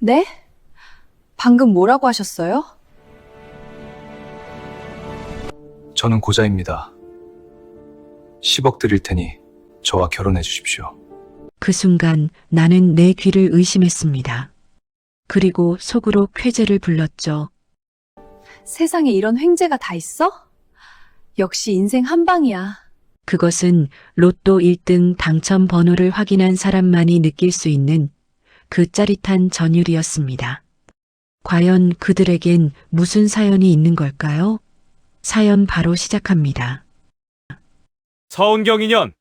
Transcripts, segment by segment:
네? 방금 뭐라고 하셨어요? 저는 고자입니다. 10억 드릴 테니 저와 결혼해 주십시오. 그 순간 나는 내 귀를 의심했습니다. 그리고 속으로 쾌재를 불렀죠. 세상에 이런 횡재가 다 있어? 역시 인생 한방이야. 그것은 로또 1등 당첨 번호를 확인한 사람만이 느낄 수 있는 그 짜릿한 전율이었습니다. 과연 그들에겐 무슨 사연이 있는 걸까요? 사연 바로 시작합니다. 서은경 인연,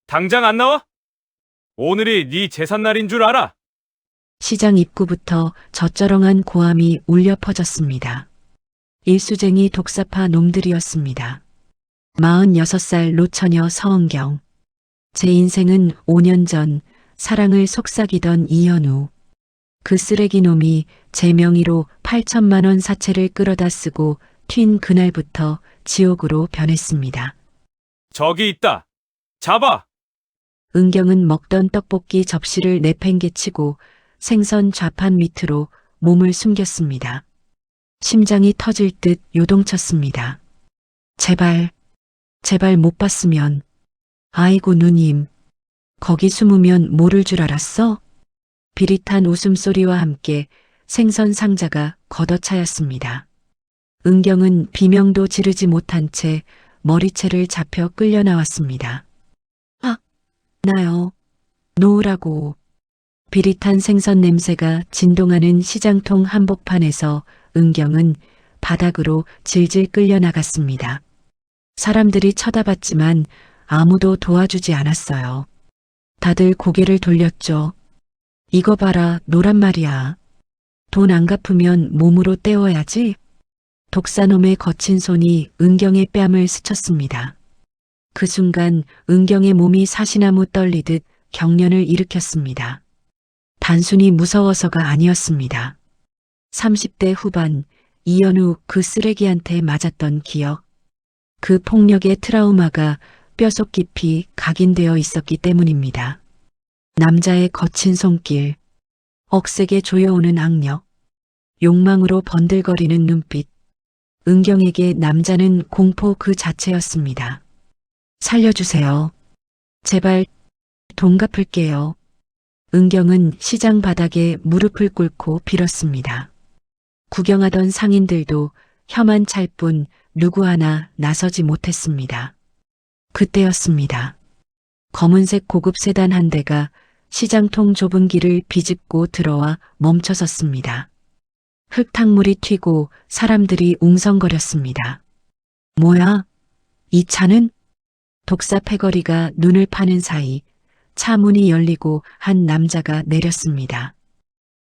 당장 안 나와? 오늘이 네 제삿날인 줄 알아? 시장 입구부터 젖저렁한 고함이 울려 퍼졌습니다. 일수쟁이 독사파 놈들이었습니다. 46살 노처녀 서은경. 제 인생은 5년 전 사랑을 속삭이던 이현우. 그 쓰레기 놈이 제 명의로 8천만 원 사채를 끌어다 쓰고 튄 그날부터 지옥으로 변했습니다. 저기 있다. 잡아! 은경은 먹던 떡볶이 접시를 내팽개치고 생선 좌판 밑으로 몸을 숨겼습니다. 심장이 터질 듯 요동쳤습니다. 제발 못 봤으면. 아이고 누님, 거기 숨으면 모를 줄 알았어? 비릿한 웃음소리와 함께 생선 상자가 걷어차였습니다. 은경은 비명도 지르지 못한 채 머리채를 잡혀 끌려 나왔습니다. 아, 나요. 놓으라고. 비릿한 생선 냄새가 진동하는 시장통 한복판에서 은경은 바닥으로 질질 끌려 나갔습니다. 사람들이 쳐다봤지만 아무도 도와주지 않았어요. 다들 고개를 돌렸죠. 이거 봐라, 노란 말이야. 돈 안 갚으면 몸으로 때워야지. 독사놈의 거친 손이 은경의 뺨을 스쳤습니다. 그 순간 은경의 몸이 사시나무 떨리듯 경련을 일으켰습니다. 단순히 무서워서가 아니었습니다. 30대 후반 이현우 그 쓰레기한테 맞았던 기억. 그 폭력의 트라우마가 뼈속 깊이 각인되어 있었기 때문입니다. 남자의 거친 손길, 억세게 조여오는 악력, 욕망으로 번들거리는 눈빛. 은경에게 남자는 공포 그 자체였습니다. 살려주세요. 제발 돈 갚을게요. 은경은 시장 바닥에 무릎을 꿇고 빌었습니다. 구경하던 상인들도 혀만 찰 뿐 누구 하나 나서지 못했습니다. 그때였습니다. 검은색 고급 세단 한 대가 시장통 좁은 길을 비집고 들어와 멈춰섰습니다. 흙탕물이 튀고 사람들이 웅성거렸습니다. 뭐야? 이 차는? 독사 패거리가 눈을 파는 사이 차 문이 열리고 한 남자가 내렸습니다.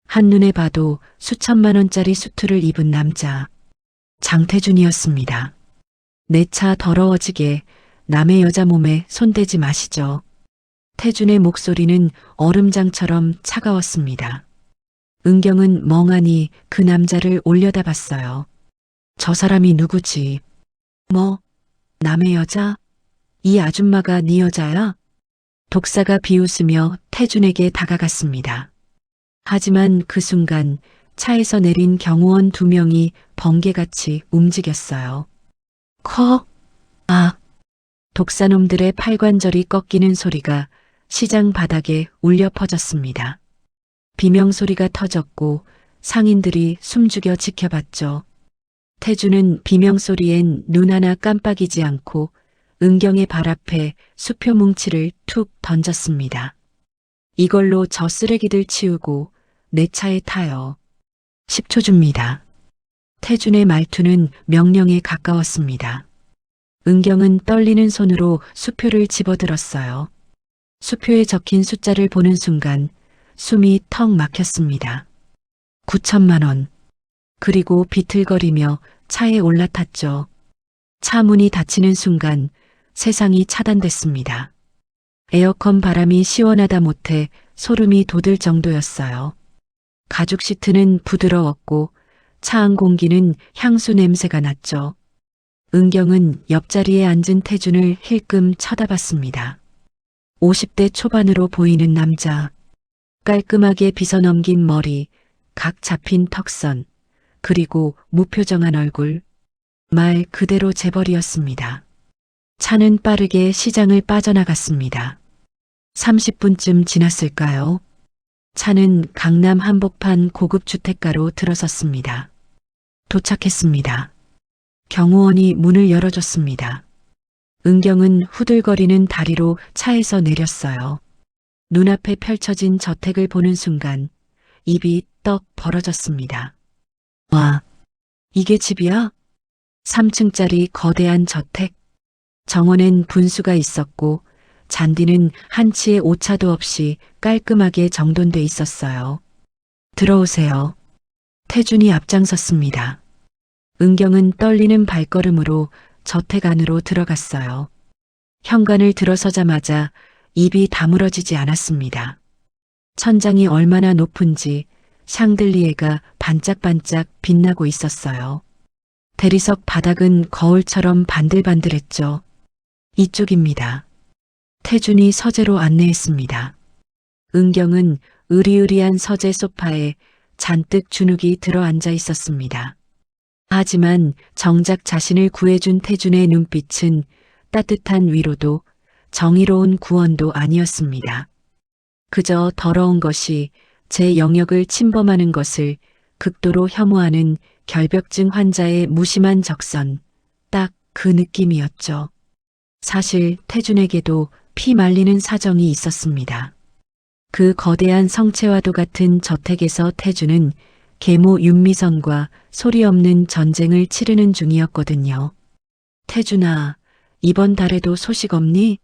한눈에 봐도 수천만 원짜리 수트를 입은 남자. 장태준이었습니다. 내 차 더러워지게 남의 여자 몸에 손대지 마시죠. 태준의 목소리는 얼음장처럼 차가웠습니다. 은경은 멍하니 그 남자를 올려다봤어요. 저 사람이 누구지? 뭐? 남의 여자? 이 아줌마가 네 여자야? 독사가 비웃으며 태준에게 다가갔습니다. 하지만 그 순간 차에서 내린 경호원 2명이 번개같이 움직였어요. 독사놈들의 팔관절이 꺾이는 소리가 시장 바닥에 울려 퍼졌습니다. 비명소리가 터졌고 상인들이 숨죽여 지켜봤죠. 태주는 비명소리엔 눈 하나 깜빡이지 않고 은경의 발 앞에 수표 뭉치를 툭 던졌습니다. 이걸로 저 쓰레기들 치우고 내 차에 타요. 10초 줍니다. 태준의 말투는 명령에 가까웠습니다. 은경은 떨리는 손으로 수표를 집어들었어요. 수표에 적힌 숫자를 보는 순간 숨이 턱 막혔습니다. 9천만 원. 그리고 비틀거리며 차에 올라탔죠. 차 문이 닫히는 순간 세상이 차단됐습니다. 에어컨 바람이 시원하다 못해 소름이 돋을 정도였어요. 가죽 시트는 부드러웠고 차 안 공기는 향수 냄새가 났죠. 은경은 옆자리에 앉은 태준을 힐끔 쳐다봤습니다. 50대 초반으로 보이는 남자. 깔끔하게 빗어넘긴 머리, 각 잡힌 턱선, 그리고 무표정한 얼굴, 말 그대로 재벌이었습니다. 차는 빠르게 시장을 빠져나갔습니다. 30분쯤 지났을까요? 차는 강남 한복판 고급 주택가로 들어섰습니다. 도착했습니다. 경호원이 문을 열어줬습니다. 은경은 후들거리는 다리로 차에서 내렸어요. 눈앞에 펼쳐진 저택을 보는 순간 입이 떡 벌어졌습니다. 와, 이게 집이야? 3층짜리 거대한 저택. 정원엔 분수가 있었고 잔디는 한치의 오차도 없이 깔끔하게 정돈돼 있었어요. 들어오세요. 태준이 앞장섰습니다. 은경은 떨리는 발걸음으로 저택 안으로 들어갔어요. 현관을 들어서자마자 입이 다물어지지 않았습니다. 천장이 얼마나 높은지 샹들리에가 반짝반짝 빛나고 있었어요. 대리석 바닥은 거울처럼 반들반들했죠. 이쪽입니다. 태준이 서재로 안내했습니다. 은경은 으리으리한 서재 소파에 잔뜩 주눅이 들어앉아 있었습니다. 하지만 정작 자신을 구해준 태준의 눈빛은 따뜻한 위로도 정의로운 구원도 아니었습니다. 그저 더러운 것이 제 영역을 침범하는 것을 극도로 혐오하는 결벽증 환자의 무심한 적선, 딱 그 느낌이었죠. 사실 태준에게도 피 말리는 사정이 있었습니다. 그 거대한 성체와도 같은 저택에서 태준은 계모 윤미선과 소리 없는 전쟁을 치르는 중이었거든요. 태준아, 이번 달에도 소식 없니?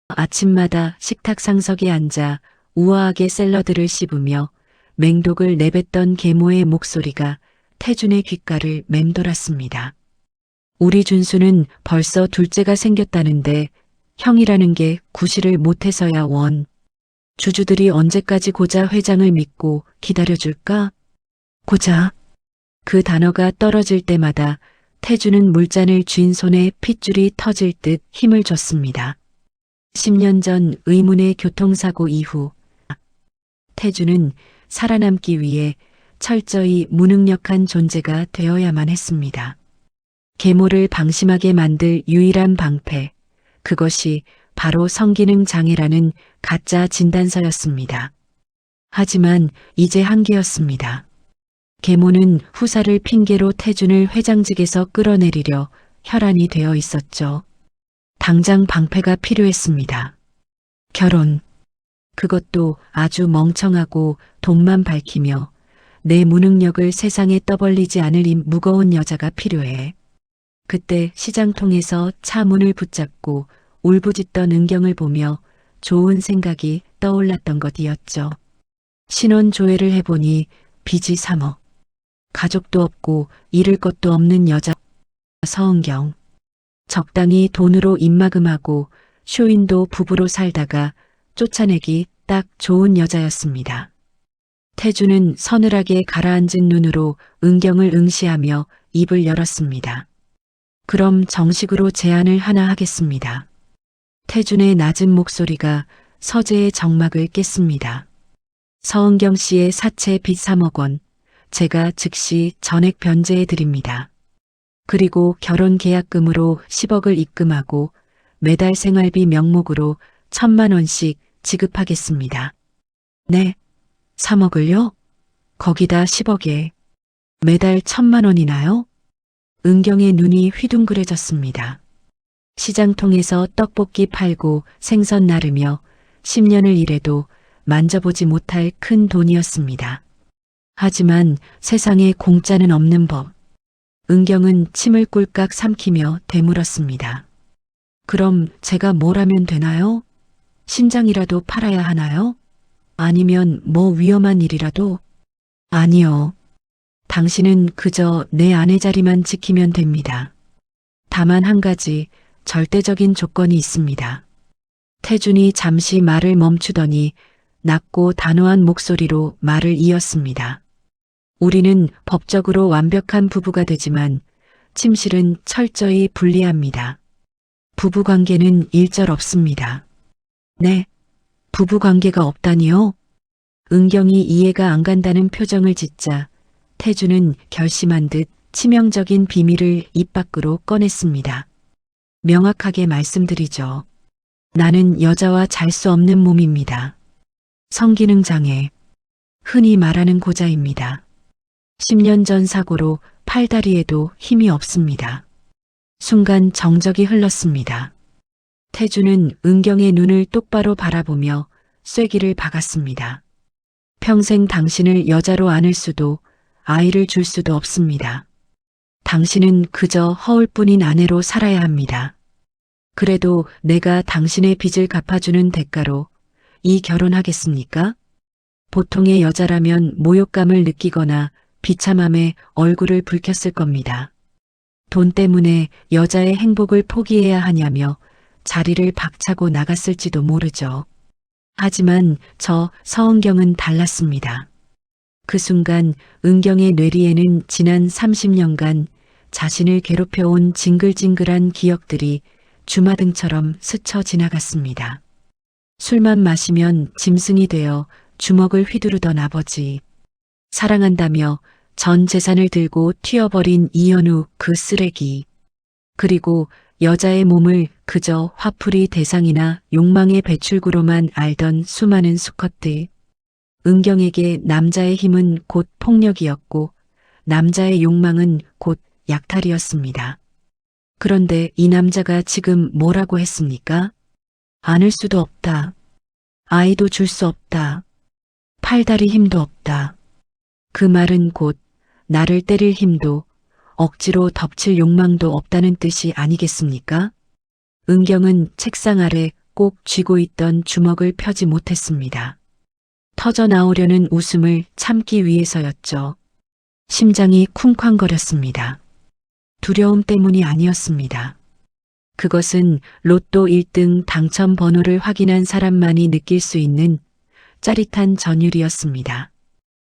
아침마다 식탁 상석에 앉아 우아하게 샐러드를 씹으며 맹독을 내뱉던 계모의 목소리가 태준의 귓가를 맴돌았습니다. 우리 준수는 벌써 둘째가 생겼다는데 형이라는 게 구실을 못해서야 원. 주주들이 언제까지 고자 회장을 믿고 기다려줄까? 고자. 그 단어가 떨어질 때마다 태준은 물잔을 쥔 손에 핏줄이 터질 듯 힘을 줬습니다. 10년 전 의문의 교통사고 이후 태준은 살아남기 위해 철저히 무능력한 존재가 되어야만 했습니다. 계모를 방심하게 만들 유일한 방패, 그것이 바로 성기능 장애라는 가짜 진단서였습니다. 하지만 이제 한계였습니다. 계모는 후사를 핑계로 태준을 회장직에서 끌어내리려 혈안이 되어 있었죠. 당장 방패가 필요했습니다. 결혼. 그것도 아주 멍청하고 돈만 밝히며 내 무능력을 세상에 떠벌리지 않을 이 무거운 여자가 필요해. 그때 시장통에서 차 문을 붙잡고 울부짖던 은경을 보며 좋은 생각이 떠올랐던 것이었죠. 신원 조회를 해보니 빚이 3억. 가족도 없고 잃을 것도 없는 여자 서은경. 적당히 돈으로 입막음하고 쇼윈도 부부로 살다가 쫓아내기 딱 좋은 여자였습니다. 태준은 서늘하게 가라앉은 눈으로 은경을 응시하며 입을 열었습니다. 그럼 정식으로 제안을 하나 하겠습니다. 태준의 낮은 목소리가 서재의 정막을 깼습니다. 서은경 씨의 사채 빚 3억 원, 제가 즉시 전액 변제해 드립니다. 그리고 결혼 계약금으로 10억을 입금하고 매달 생활비 명목으로 1,000만 원씩 지급하겠습니다. 네, 3억을요? 거기다 10억에 매달 1,000만 원이나요? 은경의 눈이 휘둥그레졌습니다. 시장통에서 떡볶이 팔고 생선 나르며 10년을 일해도 만져보지 못할 큰 돈이었습니다. 하지만 세상에 공짜는 없는 법. 은경은 침을 꿀깍 삼키며 되물었습니다. 그럼 제가 뭘 하면 되나요? 심장이라도 팔아야 하나요? 아니면 뭐 위험한 일이라도? 아니요. 당신은 그저 내 아내 자리만 지키면 됩니다. 다만 한 가지 절대적인 조건이 있습니다. 태준이 잠시 말을 멈추더니 낮고 단호한 목소리로 말을 이었습니다. 우리는 법적으로 완벽한 부부가 되지만 침실은 철저히 분리합니다. 부부관계는 일절 없습니다. 네, 부부관계가 없다니요? 은경이 이해가 안 간다는 표정을 짓자 태주는 결심한 듯 치명적인 비밀을 입 밖으로 꺼냈습니다. 명확하게 말씀드리죠. 나는 여자와 잘 수 없는 몸입니다. 성기능 장애, 흔히 말하는 고자입니다. 10년 전 사고로 팔다리에도 힘이 없습니다. 순간 정적이 흘렀습니다. 태주는 은경의 눈을 똑바로 바라보며 쐐기를 박았습니다. 평생 당신을 여자로 안을 수도 아이를 줄 수도 없습니다. 당신은 그저 허울뿐인 아내로 살아야 합니다. 그래도 내가 당신의 빚을 갚아주는 대가로 이 결혼하겠습니까? 보통의 여자라면 모욕감을 느끼거나 비참함에 얼굴을 붉혔을 겁니다. 돈 때문에 여자의 행복을 포기해야 하냐며 자리를 박차고 나갔을지도 모르죠. 하지만 저 서은경은 달랐습니다. 그 순간 은경의 뇌리에는 지난 30년간 자신을 괴롭혀온 징글징글한 기억들이 주마등처럼 스쳐 지나갔습니다. 술만 마시면 짐승이 되어 주먹을 휘두르던 아버지. 사랑한다며 전 재산을 들고 튀어버린 이현우 그 쓰레기. 그리고 여자의 몸을 그저 화풀이 대상이나 욕망의 배출구로만 알던 수많은 수컷들. 은경에게 남자의 힘은 곧 폭력이었고 남자의 욕망은 곧 약탈이었습니다. 그런데 이 남자가 지금 뭐라고 했습니까? 안을 수도 없다. 아이도 줄 수 없다. 팔다리 힘도 없다. 그 말은 곧 나를 때릴 힘도 억지로 덮칠 욕망도 없다는 뜻이 아니겠습니까? 은경은 책상 아래 꼭 쥐고 있던 주먹을 펴지 못했습니다. 터져 나오려는 웃음을 참기 위해서였죠. 심장이 쿵쾅거렸습니다. 두려움 때문이 아니었습니다. 그것은 로또 1등 당첨 번호를 확인한 사람만이 느낄 수 있는 짜릿한 전율이었습니다.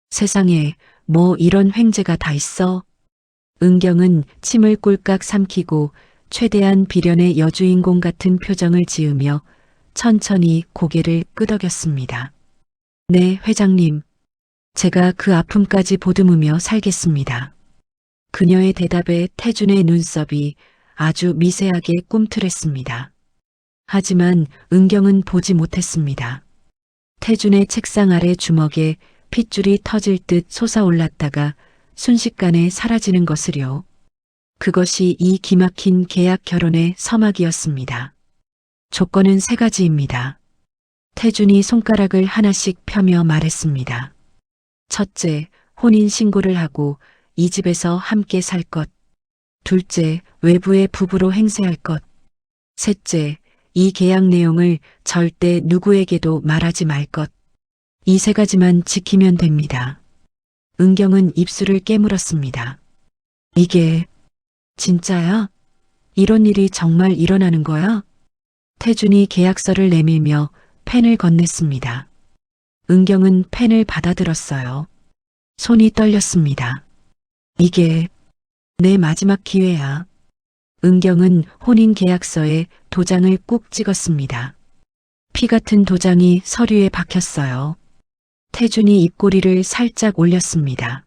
세상에 뭐 이런 횡재가 다 있어? 은경은 침을 꼴깍 삼키고 최대한 비련의 여주인공 같은 표정을 지으며 천천히 고개를 끄덕였습니다. 네, 회장님. 제가 그 아픔까지 보듬으며 살겠습니다. 그녀의 대답에 태준의 눈썹이 아주 미세하게 꿈틀했습니다. 하지만 은경은 보지 못했습니다. 태준의 책상 아래 주먹에 핏줄이 터질 듯 솟아올랐다가 순식간에 사라지는 것을요. 그것이 이 기막힌 계약 결혼의 서막이었습니다. 조건은 3가지입니다. 태준이 손가락을 하나씩 펴며 말했습니다. 첫째, 혼인 신고를 하고 이 집에서 함께 살 것. 둘째, 외부의 부부로 행세할 것. 셋째, 이 계약 내용을 절대 누구에게도 말하지 말 것. 이 3가지만 지키면 됩니다. 은경은 입술을 깨물었습니다. 이게 진짜야? 이런 일이 정말 일어나는 거야? 태준이 계약서를 내밀며 펜을 건넸습니다. 은경은 펜을 받아들었어요. 손이 떨렸습니다. 이게 내 마지막 기회야. 은경은 혼인 계약서에 도장을 꾹 찍었습니다. 피 같은 도장이 서류에 박혔어요. 태준이 입꼬리를 살짝 올렸습니다.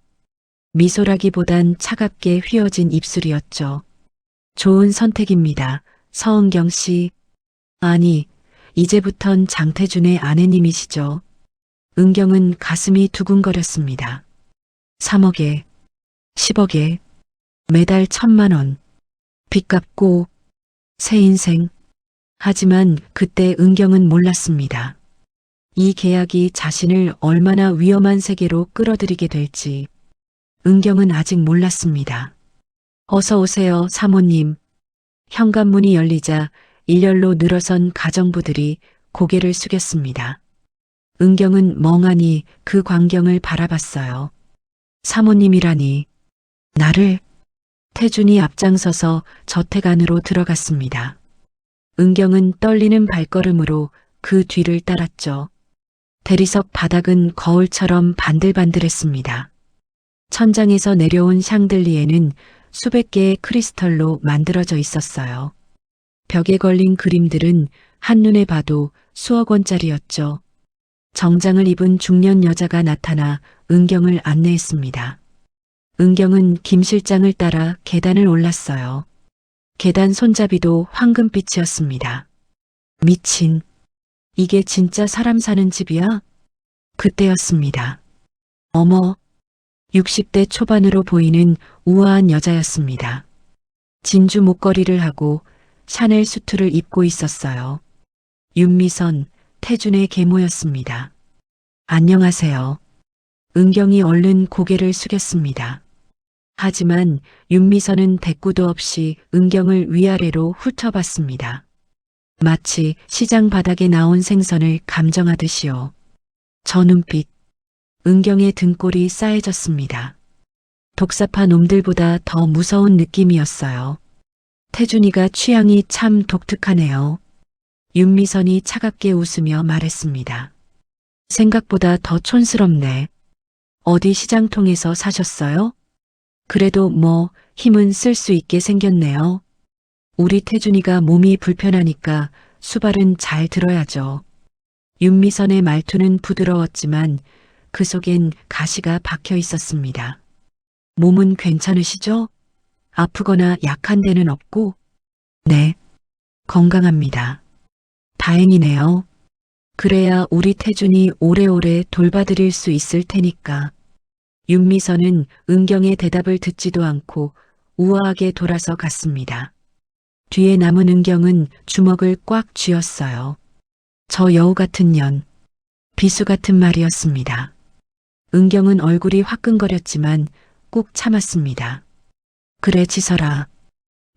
미소라기보단 차갑게 휘어진 입술이었죠. 좋은 선택입니다. 서은경 씨. 아니, 이제부턴 장태준의 아내님이시죠. 은경은 가슴이 두근거렸습니다. 3억에, 10억에, 매달 1,000만 원. 빚 갚고, 새 인생. 하지만 그때 은경은 몰랐습니다. 이 계약이 자신을 얼마나 위험한 세계로 끌어들이게 될지. 은경은 아직 몰랐습니다. 어서 오세요, 사모님. 현관문이 열리자 일렬로 늘어선 가정부들이 고개를 숙였습니다. 은경은 멍하니 그 광경을 바라봤어요. 사모님이라니. 나를. 태준이 앞장서서 저택 안으로 들어갔습니다. 은경은 떨리는 발걸음으로 그 뒤를 따랐죠. 대리석 바닥은 거울처럼 반들반들했습니다. 천장에서 내려온 샹들리에는 수백 개의 크리스털로 만들어져 있었어요. 벽에 걸린 그림들은 한눈에 봐도 수억 원짜리였죠. 정장을 입은 중년 여자가 나타나 은경을 안내했습니다. 은경은 김 실장을 따라 계단을 올랐어요. 계단 손잡이도 황금빛이었습니다. 미친. 이게 진짜 사람 사는 집이야? 그때였습니다. 어머. 60대 초반으로 보이는 우아한 여자였습니다. 진주 목걸이를 하고 샤넬 수트를 입고 있었어요. 윤미선, 태준의 계모였습니다. 안녕하세요. 은경이 얼른 고개를 숙였습니다. 하지만 윤미선은 대꾸도 없이 은경을 위아래로 훑어봤습니다. 마치 시장 바닥에 나온 생선을 감정하듯이요. 저 눈빛, 은경의 등골이 싸해졌습니다. 독사파 놈들보다 더 무서운 느낌이었어요. 태준이가 취향이 참 독특하네요. 윤미선이 차갑게 웃으며 말했습니다. 생각보다 더 촌스럽네. 어디 시장통에서 사셨어요? 그래도 뭐 힘은 쓸 수 있게 생겼네요. 우리 태준이가 몸이 불편하니까 수발은 잘 들어야죠. 윤미선의 말투는 부드러웠지만 그 속엔 가시가 박혀 있었습니다. 몸은 괜찮으시죠? 아프거나 약한 데는 없고? 네, 건강합니다. 다행이네요. 그래야 우리 태준이 오래오래 돌봐드릴 수 있을 테니까. 윤미선은 은경의 대답을 듣지도 않고 우아하게 돌아서 갔습니다. 뒤에 남은 은경은 주먹을 꽉 쥐었어요. 저 여우 같은 년, 비수 같은 말이었습니다. 은경은 얼굴이 화끈거렸지만 꾹 참았습니다. 그래 지설아,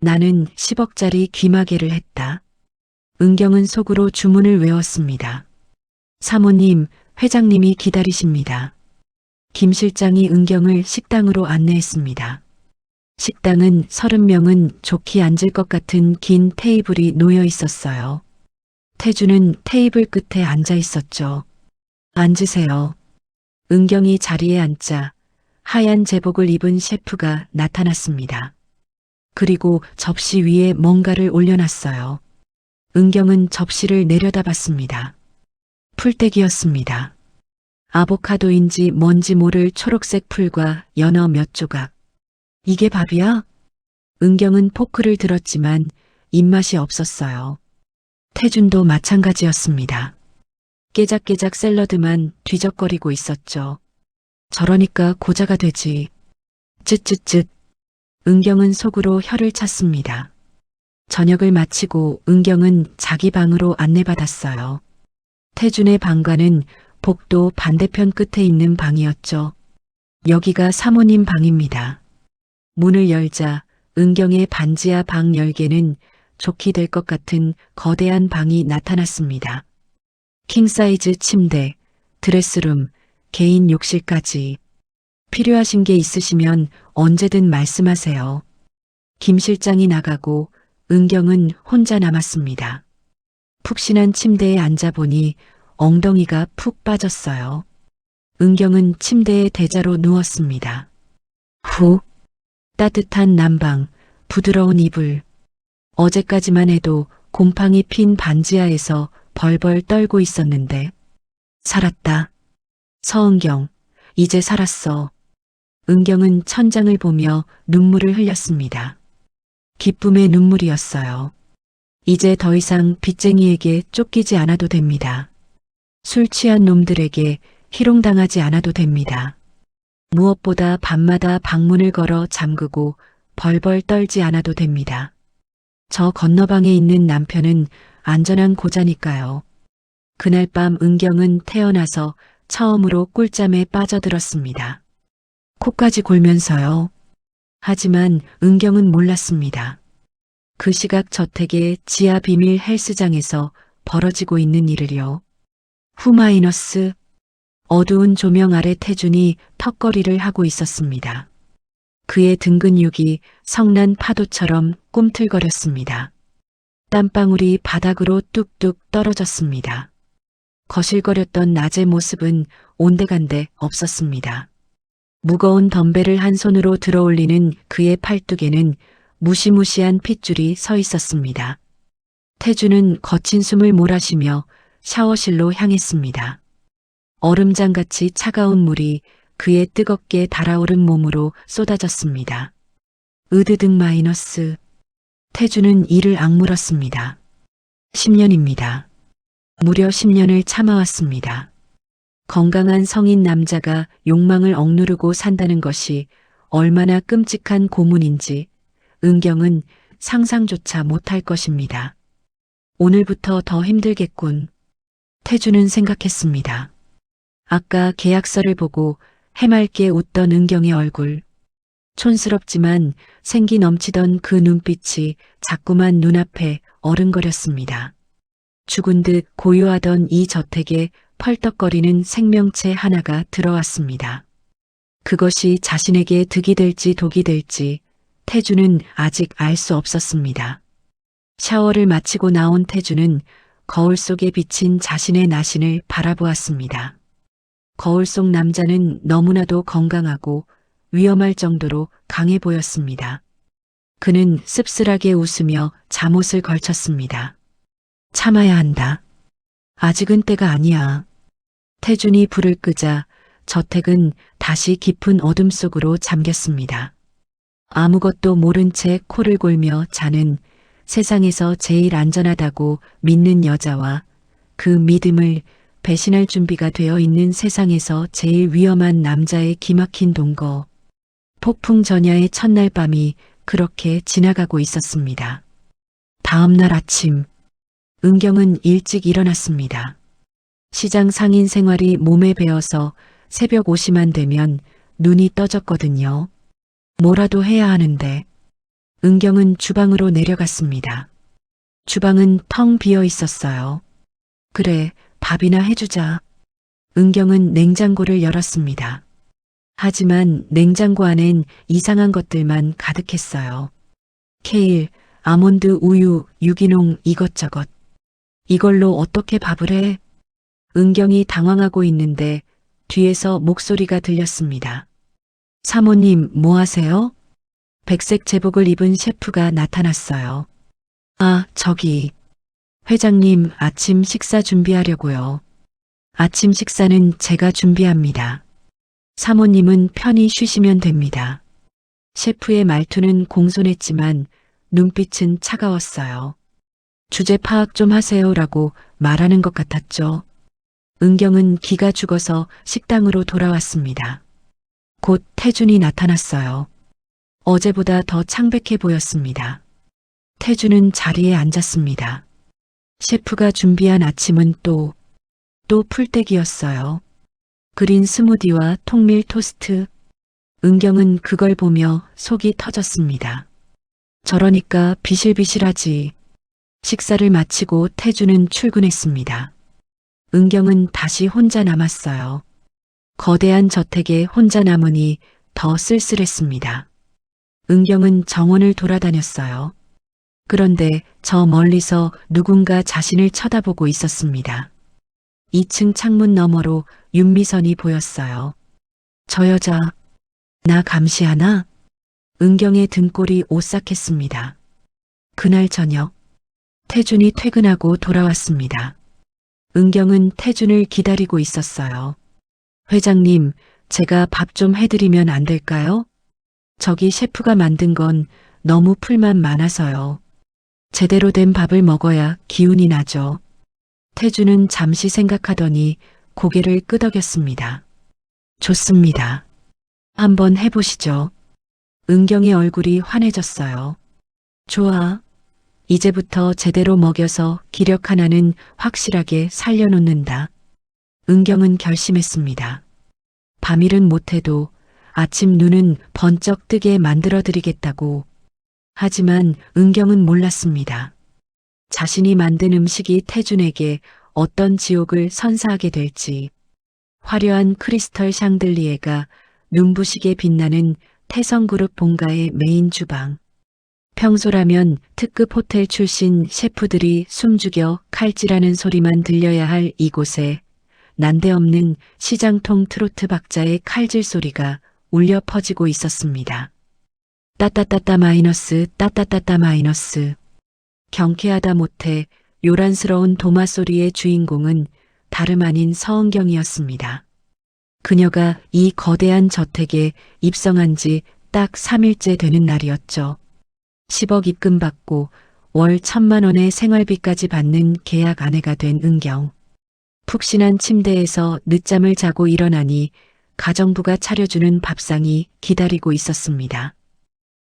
나는 10억짜리 귀마개를 했다. 은경은 속으로 주문을 외웠습니다. 사모님, 회장님이 기다리십니다. 김 실장이 은경을 식당으로 안내했습니다. 식당은 30명은 좋게 앉을 것 같은 긴 테이블이 놓여 있었어요. 태주는 테이블 끝에 앉아 있었죠. 앉으세요. 은경이 자리에 앉자 하얀 제복을 입은 셰프가 나타났습니다. 그리고 접시 위에 뭔가를 올려놨어요. 은경은 접시를 내려다봤습니다. 풀떼기였습니다. 아보카도인지 뭔지 모를 초록색 풀과 연어 몇 조각. 이게 밥이야? 은경은 포크를 들었지만 입맛이 없었어요. 태준도 마찬가지였습니다. 깨작깨작 샐러드만 뒤적거리고 있었죠. 저러니까 고자가 되지. 쯧쯧쯧. 은경은 속으로 혀를 찼습니다. 저녁을 마치고 은경은 자기 방으로 안내받았어요. 태준의 방과는 복도 반대편 끝에 있는 방이었죠. 여기가 사모님 방입니다. 문을 열자 은경의 반지하 방 열개는 좋게 될 것 같은 거대한 방이 나타났습니다. 킹사이즈 침대, 드레스룸, 개인 욕실까지. 필요하신 게 있으시면 언제든 말씀하세요. 김 실장이 나가고 은경은 혼자 남았습니다. 푹신한 침대에 앉아보니 엉덩이가 푹 빠졌어요. 은경은 침대에 대자로 누웠습니다. 후, 따뜻한 난방, 부드러운 이불. 어제까지만 해도 곰팡이 핀 반지하에서 벌벌 떨고 있었는데 살았다. 서은경, 이제 살았어. 은경은 천장을 보며 눈물을 흘렸습니다. 기쁨의 눈물이었어요. 이제 더 이상 빚쟁이에게 쫓기지 않아도 됩니다. 술 취한 놈들에게 희롱당하지 않아도 됩니다. 무엇보다 밤마다 방문을 걸어 잠그고 벌벌 떨지 않아도 됩니다. 저 건너방에 있는 남편은 안전한 고자니까요. 그날 밤 은경은 태어나서 처음으로 꿀잠에 빠져들었습니다. 코까지 골면서요. 하지만 은경은 몰랐습니다. 그 시각 저택의 지하 비밀 헬스장에서 벌어지고 있는 일을요. 후마이너스. 어두운 조명 아래 태준이 턱걸이를 하고 있었습니다. 그의 등 근육이 성난 파도처럼 꿈틀거렸습니다. 땀방울이 바닥으로 뚝뚝 떨어졌습니다. 거실거렸던 낮의 모습은 온데간데 없었습니다. 무거운 덤벨을 한 손으로 들어올리는 그의 팔뚝에는 무시무시한 핏줄이 서 있었습니다. 태주는 거친 숨을 몰아쉬며 샤워실로 향했습니다. 얼음장같이 차가운 물이 그의 뜨겁게 달아오른 몸으로 쏟아졌습니다. 으드득 마이너스. 태주는 이를 악물었습니다. 10년입니다. 무려 10년을 참아왔습니다. 건강한 성인 남자가 욕망을 억누르고 산다는 것이 얼마나 끔찍한 고문인지 은경은 상상조차 못할 것입니다. 오늘부터 더 힘들겠군. 태주는 생각했습니다. 아까 계약서를 보고 해맑게 웃던 은경의 얼굴. 촌스럽지만 생기 넘치던 그 눈빛이 자꾸만 눈앞에 어른거렸습니다. 죽은 듯 고요하던 이 저택에 펄떡거리는 생명체 하나가 들어왔습니다. 그것이 자신에게 득이 될지 독이 될지 태주는 아직 알 수 없었습니다. 샤워를 마치고 나온 태주는 거울 속에 비친 자신의 나신을 바라보았습니다. 거울 속 남자는 너무나도 건강하고 위험할 정도로 강해 보였습니다. 그는 씁쓸하게 웃으며 잠옷을 걸쳤습니다. 참아야 한다. 아직은 때가 아니야. 태준이 불을 끄자 저택은 다시 깊은 어둠 속으로 잠겼습니다. 아무것도 모른 채 코를 골며 자는 세상에서 제일 안전하다고 믿는 여자와 그 믿음을 배신할 준비가 되어 있는 세상에서 제일 위험한 남자의 기막힌 동거. 폭풍 전야의 첫날 밤이 그렇게 지나가고 있었습니다. 다음 날 아침, 은경은 일찍 일어났습니다. 시장 상인 생활이 몸에 배어서 새벽 5시만 되면 눈이 떠졌거든요. 뭐라도 해야 하는데 은경은 주방으로 내려갔습니다. 주방은 텅 비어 있었어요. 그래, 밥이나 해주자. 은경은 냉장고를 열었습니다. 하지만 냉장고 안엔 이상한 것들만 가득했어요. 케일, 아몬드 우유, 유기농 이것저것. 이걸로 어떻게 밥을 해? 은경이 당황하고 있는데 뒤에서 목소리가 들렸습니다. 사모님, 뭐 하세요? 백색 제복을 입은 셰프가 나타났어요. 아, 저기. 회장님, 아침 식사 준비하려고요. 아침 식사는 제가 준비합니다. 사모님은 편히 쉬시면 됩니다. 셰프의 말투는 공손했지만 눈빛은 차가웠어요. 주제 파악 좀 하세요라고 말하는 것 같았죠. 은경은 기가 죽어서 식당으로 돌아왔습니다. 곧 태준이 나타났어요. 어제보다 더 창백해 보였습니다. 태준은 자리에 앉았습니다. 셰프가 준비한 아침은 또 풀떼기였어요. 그린 스무디와 통밀 토스트. 은경은 그걸 보며 속이 터졌습니다. 저러니까 비실비실하지. 식사를 마치고 태준은 출근했습니다. 은경은 다시 혼자 남았어요. 거대한 저택에 혼자 남으니 더 쓸쓸했습니다. 은경은 정원을 돌아다녔어요. 그런데 저 멀리서 누군가 자신을 쳐다보고 있었습니다. 2층 창문 너머로 윤미선이 보였어요. 저 여자, 나 감시하나? 은경의 등골이 오싹했습니다. 그날 저녁, 태준이 퇴근하고 돌아왔습니다. 은경은 태준을 기다리고 있었어요. 회장님, 제가 밥 좀 해드리면 안 될까요? 저기 셰프가 만든 건 너무 풀만 많아서요. 제대로 된 밥을 먹어야 기운이 나죠. 태준은 잠시 생각하더니 고개를 끄덕였습니다. 좋습니다. 한번 해보시죠. 은경의 얼굴이 환해졌어요. 좋아. 이제부터 제대로 먹여서 기력 하나는 확실하게 살려놓는다. 은경은 결심했습니다. 밤일은 못해도 아침 눈은 번쩍 뜨게 만들어드리겠다고. 하지만 은경은 몰랐습니다. 자신이 만든 음식이 태준에게 어떤 지옥을 선사하게 될지. 화려한 크리스털 샹들리에가 눈부시게 빛나는 태성그룹 본가의 메인 주방. 평소라면 특급 호텔 출신 셰프들이 숨죽여 칼질하는 소리만 들려야 할 이곳에 난데없는 시장통 트로트 박자의 칼질 소리가 울려 퍼지고 있었습니다. 따따따따 마이너스 따따따따 마이너스. 경쾌하다 못해 요란스러운 도마 소리의 주인공은 다름 아닌 서은경이었습니다. 그녀가 이 거대한 저택에 입성한 지 딱 3일째 되는 날이었죠. 10억 입금 받고 월 1,000만 원의 생활비까지 받는 계약 아내가 된 은경. 푹신한 침대에서 늦잠을 자고 일어나니 가정부가 차려주는 밥상이 기다리고 있었습니다.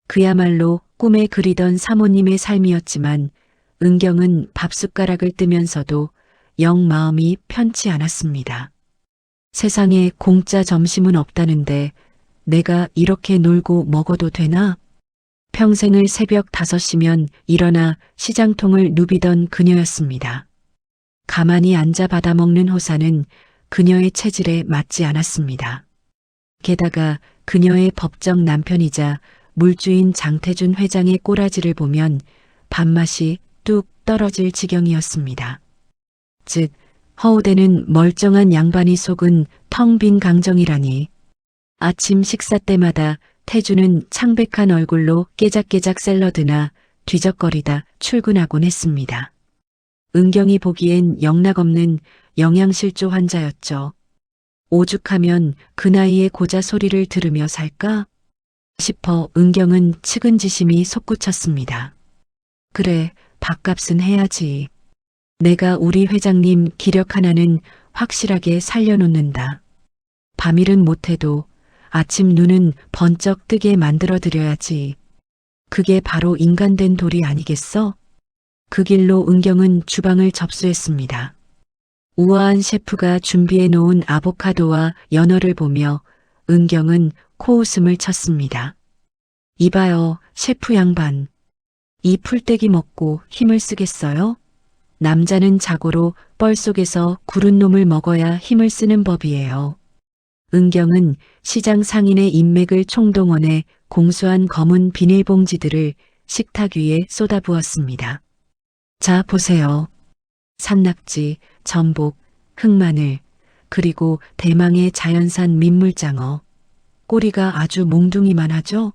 그야말로 꿈에 그리던 사모님의 삶이었지만 은경은 밥숟가락을 뜨면서도 영 마음이 편치 않았습니다. 세상에 공짜 점심은 없다는데 내가 이렇게 놀고 먹어도 되나? 평생을 새벽 5시면 일어나 시장통을 누비던 그녀였습니다. 가만히 앉아 받아먹는 호사는 그녀의 체질에 맞지 않았습니다. 게다가 그녀의 법정 남편이자 물주인 장태준 회장의 꼬라지를 보면 밥맛이 뚝 떨어질 지경이었습니다. 즉, 허우대는 멀쩡한 양반이 속은 텅 빈 강정이라니. 아침 식사 때마다 태주는 창백한 얼굴로 깨작깨작 샐러드나 뒤적거리다 출근하곤 했습니다. 은경이 보기엔 영락없는 영양실조 환자였죠. 오죽하면 그 나이에 고자 소리를 들으며 살까 싶어 은경은 측은지심이 솟구쳤습니다. 그래, 밥값은 해야지. 내가 우리 회장님 기력 하나는 확실하게 살려놓는다. 밤일은 못해도 아침 눈은 번쩍 뜨게 만들어드려야지. 그게 바로 인간된 도리 아니겠어? 그 길로 은경은 주방을 접수했습니다. 우아한 셰프가 준비해 놓은 아보카도와 연어를 보며 은경은 코웃음을 쳤습니다. 이봐요, 셰프 양반. 이 풀떼기 먹고 힘을 쓰겠어요? 남자는 자고로 뻘 속에서 구른 놈을 먹어야 힘을 쓰는 법이에요. 은경은 시장 상인의 인맥을 총동원해 공수한 검은 비닐봉지들을 식탁 위에 쏟아부었습니다. 자, 보세요. 산낙지, 전복, 흑마늘, 그리고 대망의 자연산 민물장어. 꼬리가 아주 몽둥이만 하죠?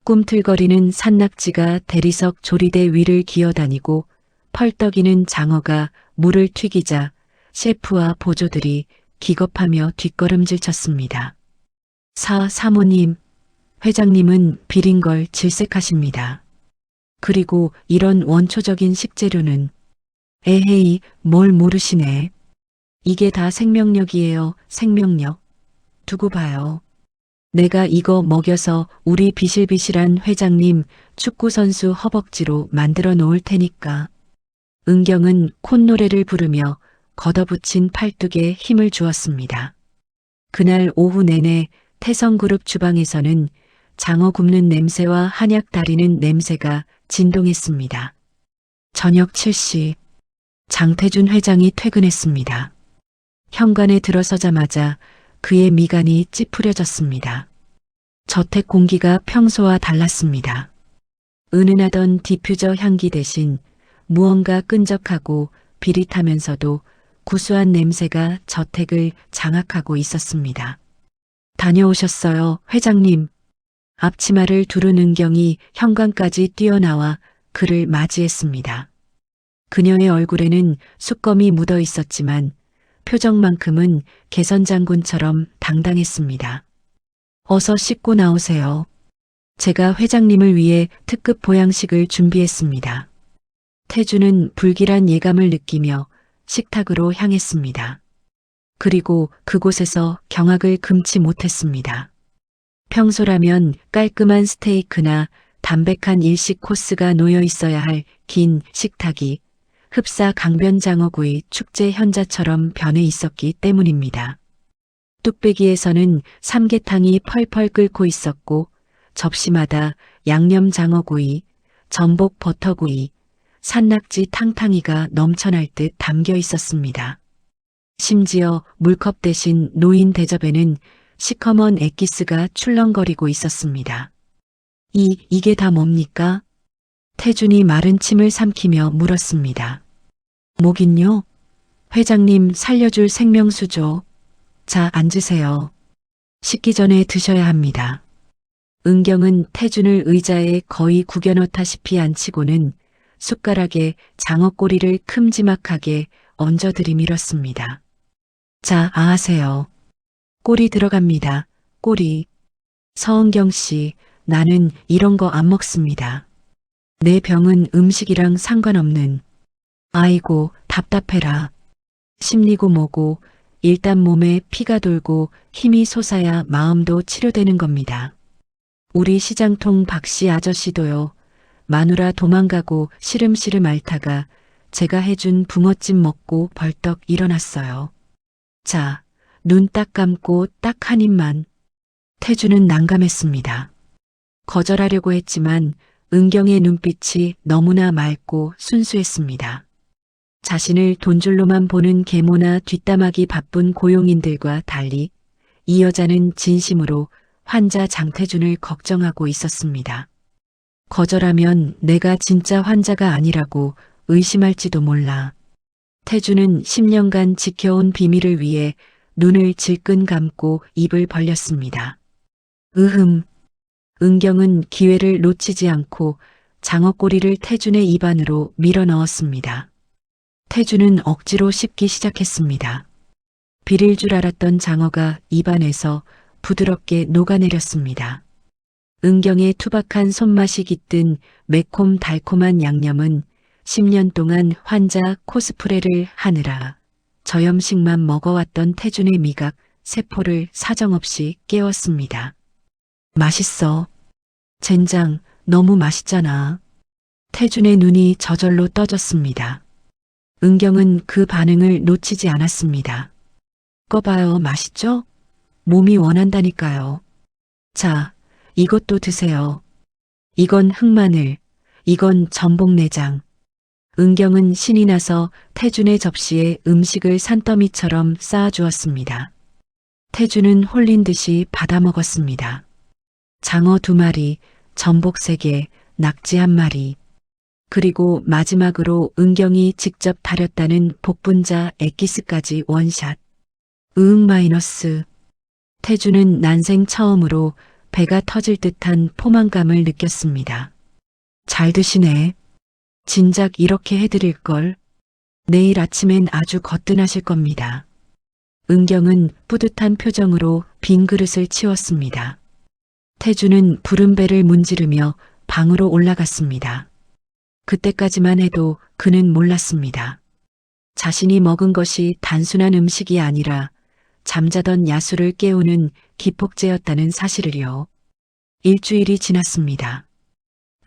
꿈틀거리는 산낙지가 대리석 조리대 위를 기어다니고 펄떡이는 장어가 물을 튀기자 셰프와 보조들이 기겁하며 뒷걸음질 쳤습니다. 사모님, 회장님은 비린 걸 질색하십니다. 그리고 이런 원초적인 식재료는 에헤이, 뭘 모르시네. 이게 다 생명력이에요, 생명력. 두고 봐요. 내가 이거 먹여서 우리 비실비실한 회장님 축구선수 허벅지로 만들어 놓을 테니까. 은경은 콧노래를 부르며 걷어붙인 팔뚝에 힘을 주었습니다. 그날 오후 내내 태성그룹 주방에서는 장어 굽는 냄새와 한약 다리는 냄새가 진동했습니다. 저녁 7시 장태준 회장이 퇴근했습니다. 현관에 들어서자마자 그의 미간이 찌푸려졌습니다. 저택 공기가 평소와 달랐습니다. 은은하던 디퓨저 향기 대신 무언가 끈적하고 비릿하면서도 구수한 냄새가 저택을 장악하고 있었습니다. 다녀오셨어요, 회장님. 앞치마를 두른 은경이 현관까지 뛰어나와 그를 맞이했습니다. 그녀의 얼굴에는 숯검이 묻어 있었지만 표정만큼은 개선장군처럼 당당했습니다. 어서 씻고 나오세요. 제가 회장님을 위해 특급 보양식을 준비했습니다. 태주는 불길한 예감을 느끼며 식탁으로 향했습니다. 그리고 그곳에서 경악을 금치 못했습니다. 평소라면 깔끔한 스테이크나 담백한 일식 코스가 놓여 있어야 할 긴 식탁이 흡사 강변장어구이 축제 현자처럼 변해 있었기 때문입니다. 뚝배기에서는 삼계탕이 펄펄 끓고 있었고 접시마다 양념장어구이, 전복 버터구이, 산낙지 탕탕이가 넘쳐날 듯 담겨 있었습니다. 심지어 물컵 대신 노인 대접에는 시커먼 엑기스가 출렁거리고 있었습니다. 이게 다 뭡니까? 태준이 마른 침을 삼키며 물었습니다. 뭐긴요? 회장님 살려줄 생명수죠. 자, 앉으세요. 식기 전에 드셔야 합니다. 은경은 태준을 의자에 거의 구겨넣다시피 앉히고는 숟가락에 장어꼬리를 큼지막하게 얹어 들이밀었습니다. 자, 아하세요. 꼬리 들어갑니다. 꼬리. 서은경 씨, 나는 이런 거 안 먹습니다. 내 병은 음식이랑 상관없는. 아이고, 답답해라. 심리고 뭐고, 일단 몸에 피가 돌고 힘이 솟아야 마음도 치료되는 겁니다. 우리 시장통 박씨 아저씨도요. 마누라 도망가고 시름시름 앓다가 제가 해준 붕어찜 먹고 벌떡 일어났어요. 자, 눈 딱 감고 딱 한 입만. 태주는 난감했습니다. 거절하려고 했지만 은경의 눈빛이 너무나 맑고 순수했습니다. 자신을 돈줄로만 보는 계모나 뒷담화기 바쁜 고용인들과 달리 이 여자는 진심으로 환자 장태준을 걱정하고 있었습니다. 거절하면 내가 진짜 환자가 아니라고 의심할지도 몰라. 태주는 10년간 지켜온 비밀을 위해 눈을 질끈 감고 입을 벌렸습니다. 은경은 기회를 놓치지 않고 장어꼬리를 태준의 입안으로 밀어 넣었습니다. 태준은 억지로 씹기 시작했습니다. 비릴 줄 알았던 장어가 입안에서 부드럽게 녹아내렸습니다. 은경의 투박한 손맛이 깃든 매콤 달콤한 양념은 10년 동안 환자 코스프레를 하느라 저염식만 먹어왔던 태준의 미각 세포를 사정없이 깨웠습니다. 맛있어. 젠장, 너무 맛있잖아. 태준의 눈이 저절로 떠졌습니다. 은경은 그 반응을 놓치지 않았습니다. 꺼봐요, 맛있죠? 몸이 원한다니까요. 자, 이것도 드세요. 이건 흑마늘, 이건 전복내장. 은경은 신이 나서 태준의 접시에 음식을 산더미처럼 쌓아주었습니다. 태준은 홀린 듯이 받아먹었습니다. 장어 2마리, 전복 3개, 낙지 1마리. 그리고 마지막으로 은경이 직접 다렸다는 복분자 엑기스까지 원샷. 마이너스. 태준은 난생 처음으로 배가 터질 듯한 포만감을 느꼈습니다. 잘 드시네. 진작 이렇게 해드릴걸. 내일 아침엔 아주 거뜬하실 겁니다. 은경은 뿌듯한 표정으로 빈 그릇을 치웠습니다. 태준은 부른 배를 문지르며 방으로 올라갔습니다. 그때까지만 해도 그는 몰랐습니다. 자신이 먹은 것이 단순한 음식이 아니라 잠자던 야수를 깨우는 기폭제였다는 사실을요. 일주일이 지났습니다.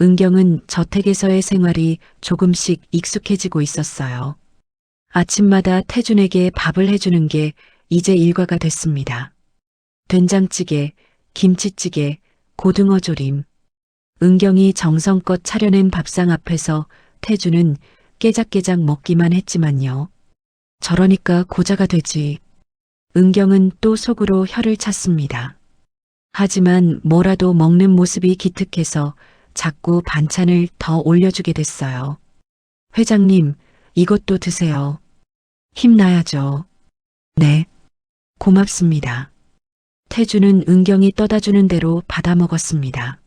은경은 저택에서의 생활이 조금씩 익숙해지고 있었어요. 아침마다 태준에게 밥을 해주는 게 이제 일과가 됐습니다. 된장찌개, 김치찌개, 고등어조림. 은경이 정성껏 차려낸 밥상 앞에서 태준은 깨작깨작 먹기만 했지만요. 저러니까 고자가 되지. 은경은 또 속으로 혀를 찼습니다. 하지만 뭐라도 먹는 모습이 기특해서 자꾸 반찬을 더 올려주게 됐어요. 회장님, 이것도 드세요. 힘나야죠. 네. 고맙습니다. 태주는 은경이 떠다주는 대로 받아먹었습니다.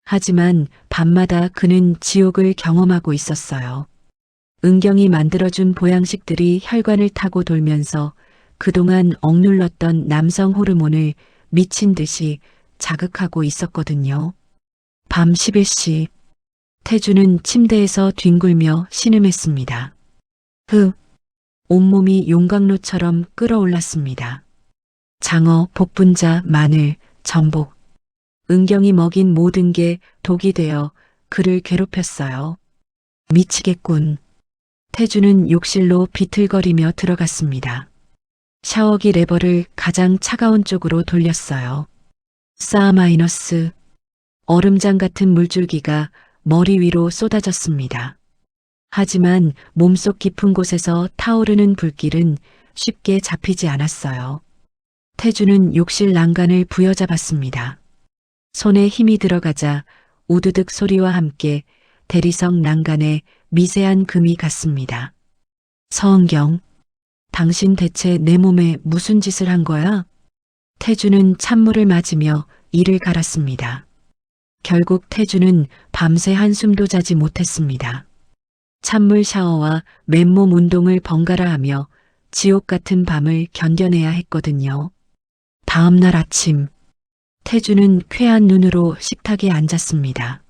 하지만 밤마다 그는 지옥을 경험하고 있었어요. 은경이 만들어준 보양식들이 혈관을 타고 돌면서 그동안 억눌렀던 남성 호르몬을 미친 듯이 자극하고 있었거든요. 밤 11시, 태주는 침대에서 뒹굴며 신음했습니다. 온몸이 용광로처럼 끓어올랐습니다. 장어, 복분자, 마늘, 전복. 은경이 먹인 모든 게 독이 되어 그를 괴롭혔어요. 미치겠군. 태주는 욕실로 비틀거리며 들어갔습니다. 샤워기 레버를 가장 차가운 쪽으로 돌렸어요. 마이너스. 얼음장 같은 물줄기가 머리 위로 쏟아졌습니다. 하지만 몸속 깊은 곳에서 타오르는 불길은 쉽게 잡히지 않았어요. 태주는 욕실 난간을 부여잡았습니다. 손에 힘이 들어가자 우드득 소리와 함께 대리석 난간에 미세한 금이 갔습니다. 서은경, 당신 대체 내 몸에 무슨 짓을 한 거야? 태주는 찬물을 맞으며 이를 갈았습니다. 결국 태주는 밤새 한숨도 자지 못했습니다. 찬물 샤워와 맨몸 운동을 번갈아 하며 지옥 같은 밤을 견뎌내야 했거든요. 다음 날 아침, 태주는 쾌한 눈으로 식탁에 앉았습니다.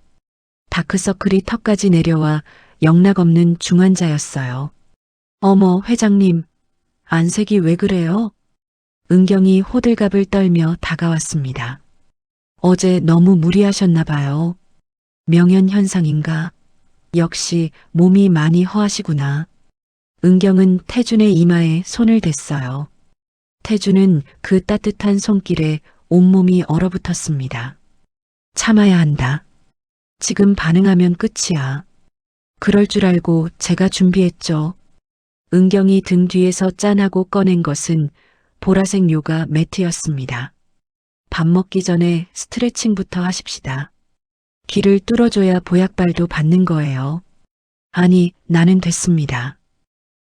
다크서클이 턱까지 내려와 영락없는 중환자였어요. 어머, 회장님, 안색이 왜 그래요? 은경이 호들갑을 떨며 다가왔습니다. 어제 너무 무리하셨나 봐요. 명현현상인가? 역시 몸이 많이 허하시구나. 은경은 태준의 이마에 손을 댔어요. 태준은 그 따뜻한 손길에 온몸이 얼어붙었습니다. 참아야 한다. 지금 반응하면 끝이야. 그럴 줄 알고 제가 준비했죠. 은경이 등 뒤에서 짠하고 꺼낸 것은 보라색 요가 매트였습니다. 밥 먹기 전에 스트레칭부터 하십시다. 길을 뚫어줘야 보약발도 받는 거예요. 아니, 나는 됐습니다.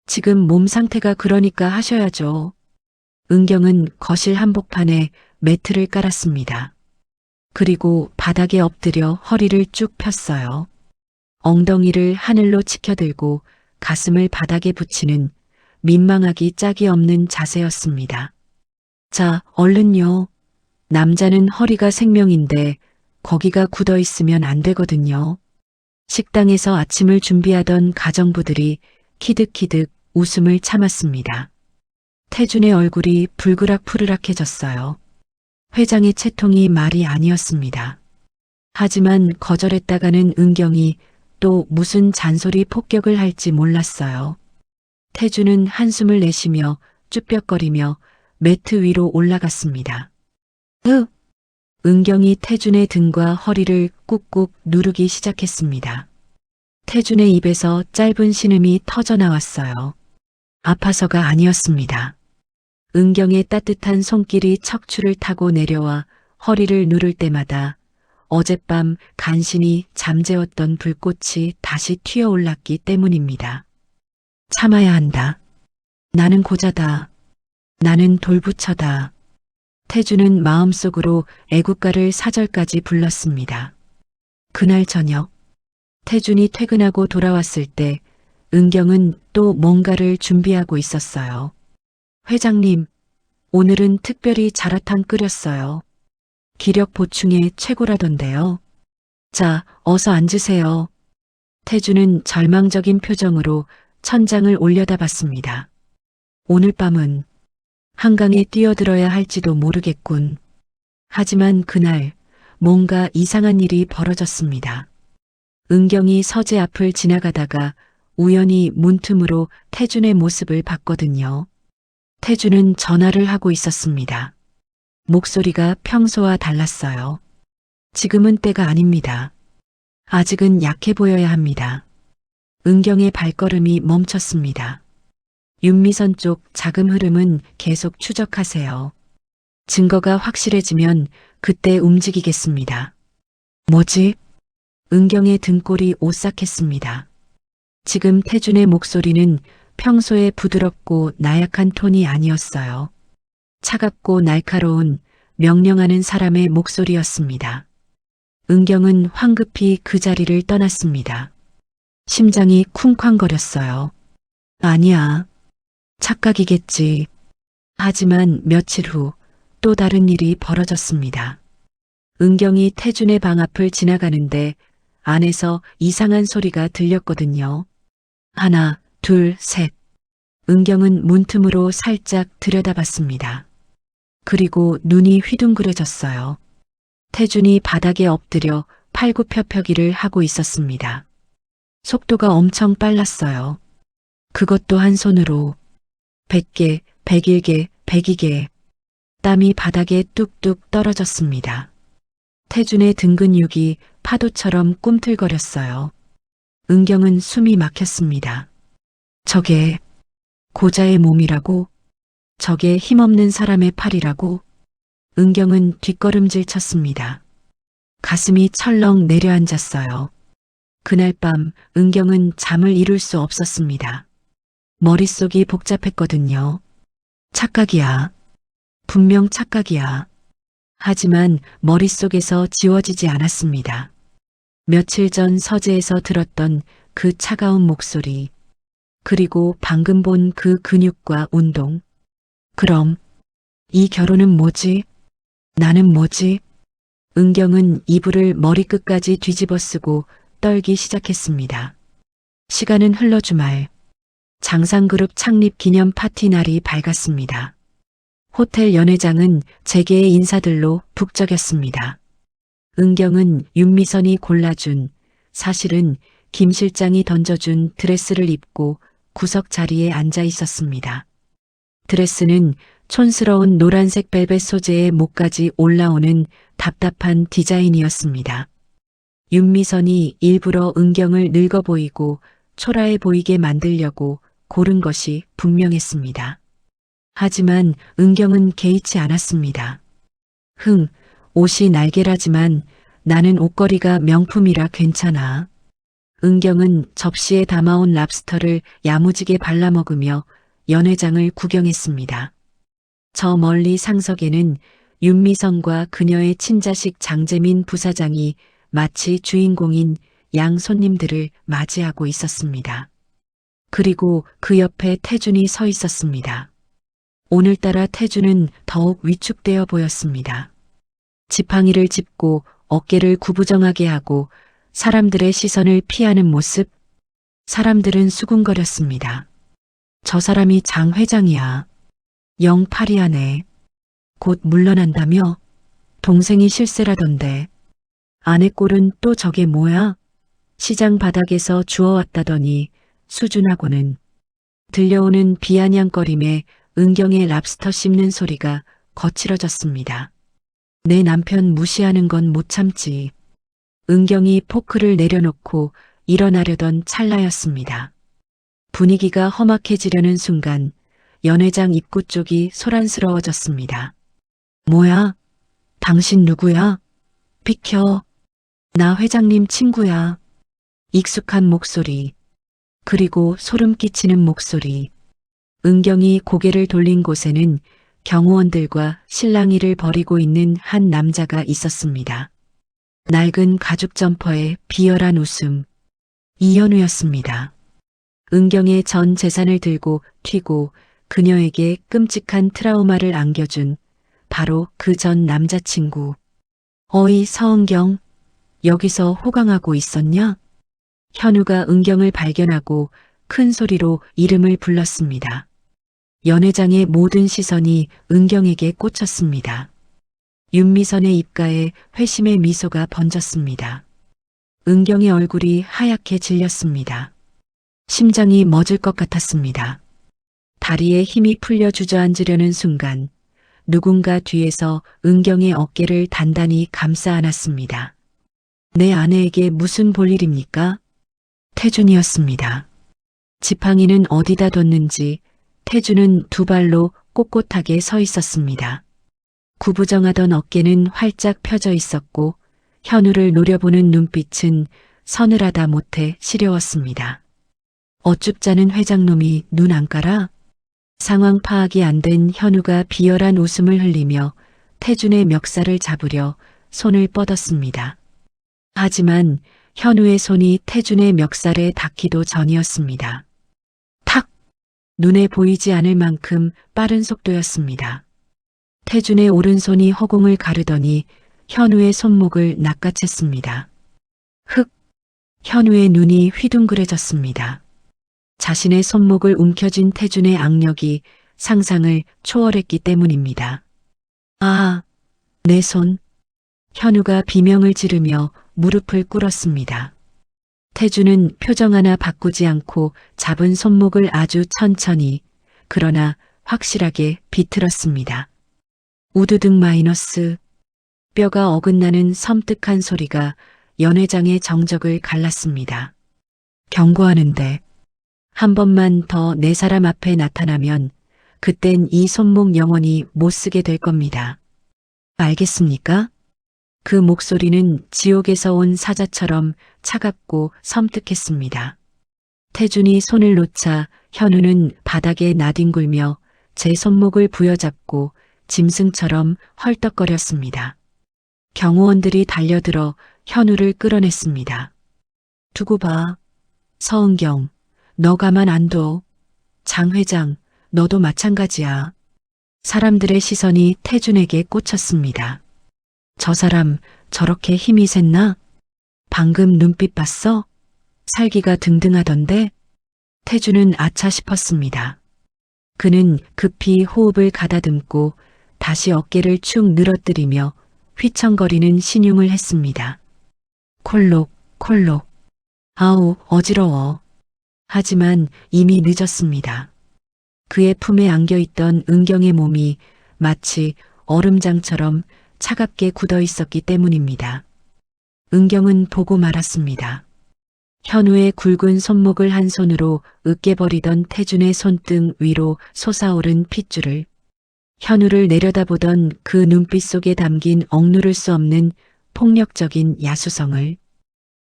지금 몸 상태가 그러니까 하셔야죠. 은경은 거실 한복판에 매트를 깔았습니다. 그리고 바닥에 엎드려 허리를 쭉 폈어요. 엉덩이를 하늘로 치켜들고 가슴을 바닥에 붙이는 민망하기 짝이 없는 자세였습니다. 자, 얼른요. 남자는 허리가 생명인데 거기가 굳어 있으면 안 되거든요. 식당에서 아침을 준비하던 가정부들이 키득키득 웃음을 참았습니다. 태준의 얼굴이 불그락푸르락해졌어요. 회장의 채통이 말이 아니었습니다. 하지만 거절했다가는 은경이 또 무슨 잔소리 폭격을 할지 몰랐어요. 태준은 한숨을 내쉬며 쭈뼛거리며 매트 위로 올라갔습니다. 은경이 태준의 등과 허리를 꾹꾹 누르기 시작했습니다. 태준의 입에서 짧은 신음이 터져 나왔어요. 아파서가 아니었습니다. 은경의 따뜻한 손길이 척추를 타고 내려와 허리를 누를 때마다 어젯밤 간신히 잠재웠던 불꽃이 다시 튀어올랐기 때문입니다. 참아야 한다. 나는 고자다. 나는 돌부처다. 태주는 마음속으로 애국가를 사절까지 불렀습니다. 그날 저녁, 태준이 퇴근하고 돌아왔을 때 은경은 또 뭔가를 준비하고 있었어요. 회장님, 오늘은 특별히 자라탕 끓였어요. 기력 보충에 최고라던데요. 자, 어서 앉으세요. 태주는 절망적인 표정으로 천장을 올려다봤습니다. 오늘 밤은 한강에 뛰어들어야 할지도 모르겠군. 하지만 그날 뭔가 이상한 일이 벌어졌습니다. 은경이 서재 앞을 지나가다가 우연히 문틈으로 태준의 모습을 봤거든요. 태준은 전화를 하고 있었습니다. 목소리가 평소와 달랐어요. 지금은 때가 아닙니다. 아직은 약해 보여야 합니다. 은경의 발걸음이 멈췄습니다. 윤미선 쪽 자금 흐름은 계속 추적하세요. 증거가 확실해지면 그때 움직이겠습니다. 뭐지? 은경의 등골이 오싹했습니다. 지금 태준의 목소리는 평소에 부드럽고 나약한 톤이 아니었어요. 차갑고 날카로운 명령하는 사람의 목소리였습니다. 은경은 황급히 그 자리를 떠났습니다. 심장이 쿵쾅거렸어요. 아니야. 착각이겠지. 하지만 며칠 후 또 다른 일이 벌어졌습니다. 은경이 태준의 방 앞을 지나가는데 안에서 이상한 소리가 들렸거든요. 하나, 둘, 셋. 은경은 문틈으로 살짝 들여다봤습니다. 그리고 눈이 휘둥그레졌어요. 태준이 바닥에 엎드려 팔굽혀펴기를 하고 있었습니다. 속도가 엄청 빨랐어요. 그것도 한 손으로 100개, 101개, 102개. 땀이 바닥에 뚝뚝 떨어졌습니다. 태준의 등 근육이 파도처럼 꿈틀거렸어요. 은경은 숨이 막혔습니다. 저게 고자의 몸이라고? 저게 힘없는 사람의 팔이라고? 은경은 뒷걸음질 쳤습니다. 가슴이 철렁 내려앉았어요. 그날 밤 은경은 잠을 이룰 수 없었습니다. 머릿속이 복잡했거든요. 착각이야. 분명 착각이야. 하지만 머릿속에서 지워지지 않았습니다. 며칠 전 서재에서 들었던 그 차가운 목소리. 그리고 방금 본 그 근육과 운동. 그럼 이 결혼은 뭐지? 나는 뭐지? 은경은 이불을 머리끝까지 뒤집어 쓰고 떨기 시작했습니다. 시간은 흘러 주말. 장상그룹 창립 기념 파티 날이 밝았습니다. 호텔 연회장은 재계의 인사들로 북적였습니다. 은경은 윤미선이 골라준, 사실은 김 실장이 던져준 드레스를 입고 구석 자리에 앉아 있었습니다. 드레스는 촌스러운 노란색 벨벳 소재의 목까지 올라오는 답답한 디자인이었습니다. 윤미선이 일부러 은경을 늙어 보이고 초라해 보이게 만들려고 고른 것이 분명했습니다. 하지만 은경은 개의치 않았습니다. 옷이 날개라지만 나는 옷걸이가 명품이라 괜찮아. 은경은 접시에 담아온 랍스터를 야무지게 발라먹으며 연회장을 구경했습니다. 저 멀리 상석에는 윤미선과 그녀의 친자식 장재민 부사장이 마치 주인공인 양 손님들을 맞이하고 있었습니다. 그리고 그 옆에 태준이 서 있었습니다. 오늘따라 태준은 더욱 위축되어 보였습니다. 지팡이를 짚고 어깨를 구부정하게 하고 사람들의 시선을 피하는 모습. 사람들은 수군거렸습니다. 저 사람이 장 회장이야. 영 파리하네. 곧 물러난다며? 동생이 실세라던데. 아내 꼴은 또 저게 뭐야? 시장 바닥에서 주워왔다더니 수준하고는. 들려오는 비아냥거림에 은경의 랍스터 씹는 소리가 거칠어졌습니다. 내 남편 무시하는 건 못 참지. 은경이 포크를 내려놓고 일어나려던 찰나였습니다. 분위기가 험악해지려는 순간 연회장 입구 쪽이 소란스러워졌습니다. 뭐야? 당신 누구야? 비켜. 나 회장님 친구야. 익숙한 목소리. 그리고 소름 끼치는 목소리. 은경이 고개를 돌린 곳에는 경호원들과 실랑이를 벌이고 있는 한 남자가 있었습니다. 낡은 가죽 점퍼에 비열한 웃음. 이현우였습니다. 은경의 전 재산을 들고 튀고 그녀에게 끔찍한 트라우마를 안겨준 바로 그 전 남자친구. 어이 서은경, 여기서 호강하고 있었냐? 현우가 은경을 발견하고 큰 소리로 이름을 불렀습니다. 연회장의 모든 시선이 은경에게 꽂혔습니다. 윤미선의 입가에 회심의 미소가 번졌습니다. 은경의 얼굴이 하얗게 질렸습니다. 심장이 멎을 것 같았습니다. 다리에 힘이 풀려 주저앉으려는 순간 누군가 뒤에서 은경의 어깨를 단단히 감싸 안았습니다. 내 아내에게 무슨 볼일입니까? 태준이었습니다. 지팡이는 어디다 뒀는지 태준은 두 발로 꼿꼿하게 서 있었습니다. 구부정하던 어깨는 활짝 펴져 있었고 현우를 노려보는 눈빛은 서늘하다 못해 시려웠습니다. 어줍잖은 회장놈이 눈 안 깔아? 상황 파악이 안 된 현우가 비열한 웃음을 흘리며 태준의 멱살을 잡으려 손을 뻗었습니다. 하지만 현우의 손이 태준의 멱살에 닿기도 전이었습니다. 탁! 눈에 보이지 않을 만큼 빠른 속도였습니다. 태준의 오른손이 허공을 가르더니 현우의 손목을 낚아챘습니다. 흑! 현우의 눈이 휘둥그레졌습니다. 자신의 손목을 움켜쥔 태준의 악력이 상상을 초월했기 때문입니다. 아, 내 손. 현우가 비명을 지르며 무릎을 꿇었습니다. 태준은 표정 하나 바꾸지 않고 잡은 손목을 아주 천천히, 그러나 확실하게 비틀었습니다. 우드득 마이너스. 뼈가 어긋나는 섬뜩한 소리가 연회장의 정적을 갈랐습니다. 경고하는데 한 번만 더 내 사람 앞에 나타나면 그땐 이 손목 영원히 못 쓰게 될 겁니다. 알겠습니까? 그 목소리는 지옥에서 온 사자처럼 차갑고 섬뜩했습니다. 태준이 손을 놓자 현우는 바닥에 나뒹굴며 제 손목을 부여잡고 짐승처럼 헐떡거렸습니다. 경호원들이 달려들어 현우를 끌어냈습니다. 두고 봐. 서은경, 너 가만 안 둬. 장 회장, 너도 마찬가지야. 사람들의 시선이 태준에게 꽂혔습니다. 저 사람 저렇게 힘이 셌나? 방금 눈빛 봤어? 살기가 등등하던데? 태준은 아차 싶었습니다. 그는 급히 호흡을 가다듬고 다시 어깨를 축 늘어뜨리며 휘청거리는 신용을 했습니다. 콜록, 콜록. 아우, 어지러워. 하지만 이미 늦었습니다. 그의 품에 안겨있던 은경의 몸이 마치 얼음장처럼 차갑게 굳어 있었기 때문입니다. 은경은 보고 말았습니다. 현우의 굵은 손목을 한 손으로 으깨버리던 태준의 손등 위로 솟아오른 핏줄을, 현우를 내려다보던 그 눈빛 속에 담긴 억누를 수 없는 폭력적인 야수성을,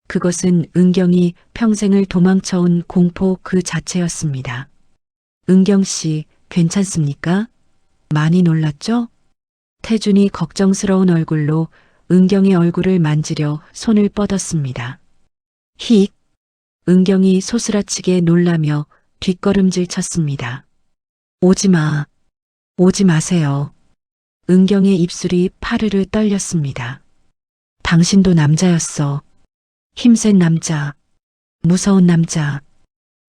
그것은 은경이 평생을 도망쳐온 공포 그 자체였습니다. 은경 씨, 괜찮습니까? 많이 놀랐죠? 태준이 걱정스러운 얼굴로 은경의 얼굴을 만지려 손을 뻗었습니다. 힉! 은경이 소스라치게 놀라며 뒷걸음질 쳤습니다. 오지 마. 오지 마세요. 은경의 입술이 파르르 떨렸습니다. 당신도 남자였어. 힘센 남자. 무서운 남자.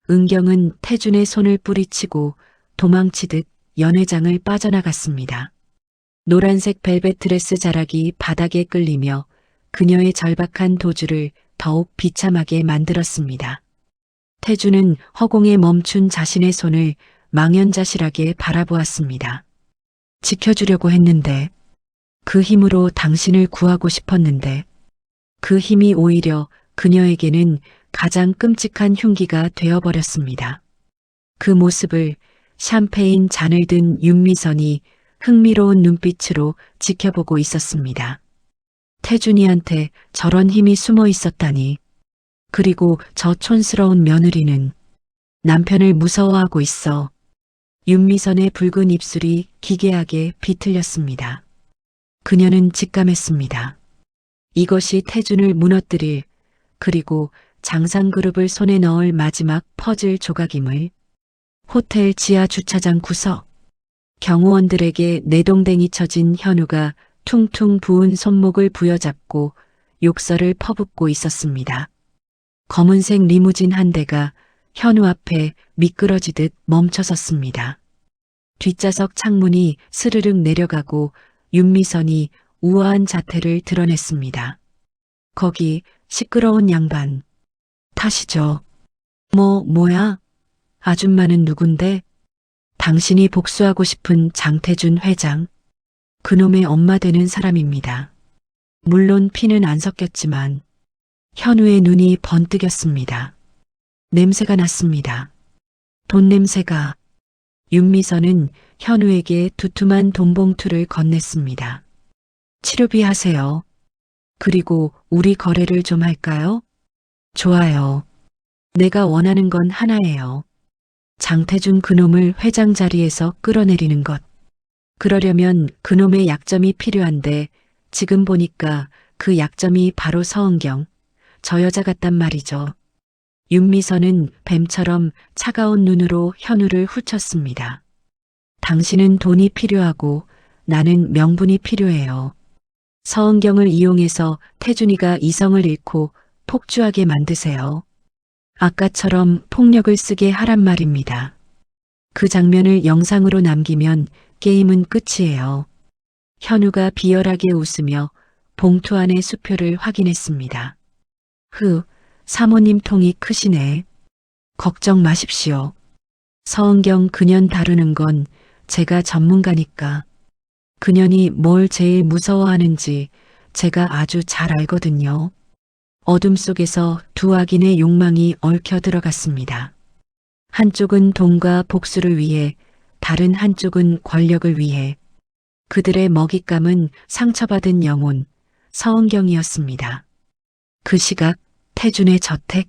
은경은 태준의 손을 뿌리치고 도망치듯 연회장을 빠져나갔습니다. 노란색 벨벳 드레스 자락이 바닥에 끌리며 그녀의 절박한 도주를 더욱 비참하게 만들었습니다. 태준은 허공에 멈춘 자신의 손을 망연자실하게 바라보았습니다. 지켜주려고 했는데, 그 힘으로 당신을 구하고 싶었는데, 그 힘이 오히려 그녀에게는 가장 끔찍한 흉기가 되어버렸습니다. 그 모습을 샴페인 잔을 든 윤미선이 흥미로운 눈빛으로 지켜보고 있었습니다. 태준이한테 저런 힘이 숨어 있었다니. 그리고 저 촌스러운 며느리는 남편을 무서워하고 있어. 윤미선의 붉은 입술이 기괴하게 비틀렸습니다. 그녀는 직감했습니다. 이것이 태준을 무너뜨릴, 그리고 장상그룹을 손에 넣을 마지막 퍼즐 조각임을. 호텔 지하 주차장 구석. 경호원들에게 내동댕이 쳐진 현우가 퉁퉁 부은 손목을 부여잡고 욕설을 퍼붓고 있었습니다. 검은색 리무진 한 대가 현우 앞에 미끄러지듯 멈춰섰습니다. 뒷좌석 창문이 스르륵 내려가고 윤미선이 우아한 자태를 드러냈습니다. 거기 시끄러운 양반. 타시죠. 뭐야? 아줌마는 누군데? 당신이 복수하고 싶은 장태준 회장. 그놈의 엄마 되는 사람입니다. 물론 피는 안 섞였지만 현우의 눈이 번뜩였습니다. 냄새가 났습니다. 돈 냄새가. 윤미선은 현우에게 두툼한 돈봉투를 건넸습니다. 치료비 하세요. 그리고 우리 거래를 좀 할까요? 좋아요. 내가 원하는 건 하나예요. 장태준 그놈을 회장 자리에서 끌어내리는 것. 그러려면 그놈의 약점이 필요한데 지금 보니까 그 약점이 바로 서은경, 저 여자 같단 말이죠. 윤미선은 뱀처럼 차가운 눈으로 현우를 훑쳤습니다. 당신은 돈이 필요하고 나는 명분이 필요해요. 서은경을 이용해서 태준이가 이성을 잃고 폭주하게 만드세요. 아까처럼 폭력을 쓰게 하란 말입니다. 그 장면을 영상으로 남기면 게임은 끝이에요. 현우가 비열하게 웃으며 봉투 안의 수표를 확인했습니다. 사모님 통이 크시네. 걱정 마십시오. 서은경 그년 다루는 건 제가 전문가니까. 그년이 뭘 제일 무서워하는지 제가 아주 잘 알거든요. 어둠 속에서 두 악인의 욕망이 얽혀 들어갔습니다. 한쪽은 돈과 복수를 위해, 다른 한쪽은 권력을 위해. 그들의 먹잇감은 상처받은 영혼, 서은경이었습니다. 그 시각 태준의 저택.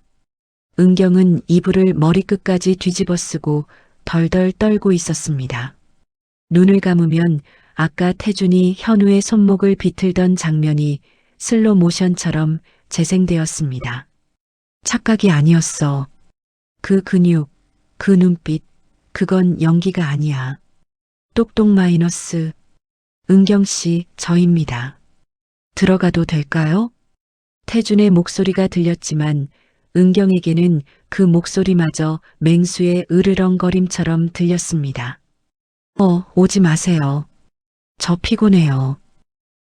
은경은 이불을 머리끝까지 뒤집어쓰고 덜덜 떨고 있었습니다. 눈을 감으면 아까 태준이 현우의 손목을 비틀던 장면이 슬로 모션처럼 재생되었습니다. 착각이 아니었어. 그 근육, 그 눈빛, 그건 연기가 아니야. 똑똑 마이너스. 은경 씨, 저입니다. 들어가도 될까요? 태준의 목소리가 들렸지만 은경에게는 그 목소리마저 맹수의 으르렁거림처럼 들렸습니다. 오지 마세요. 저 피곤해요.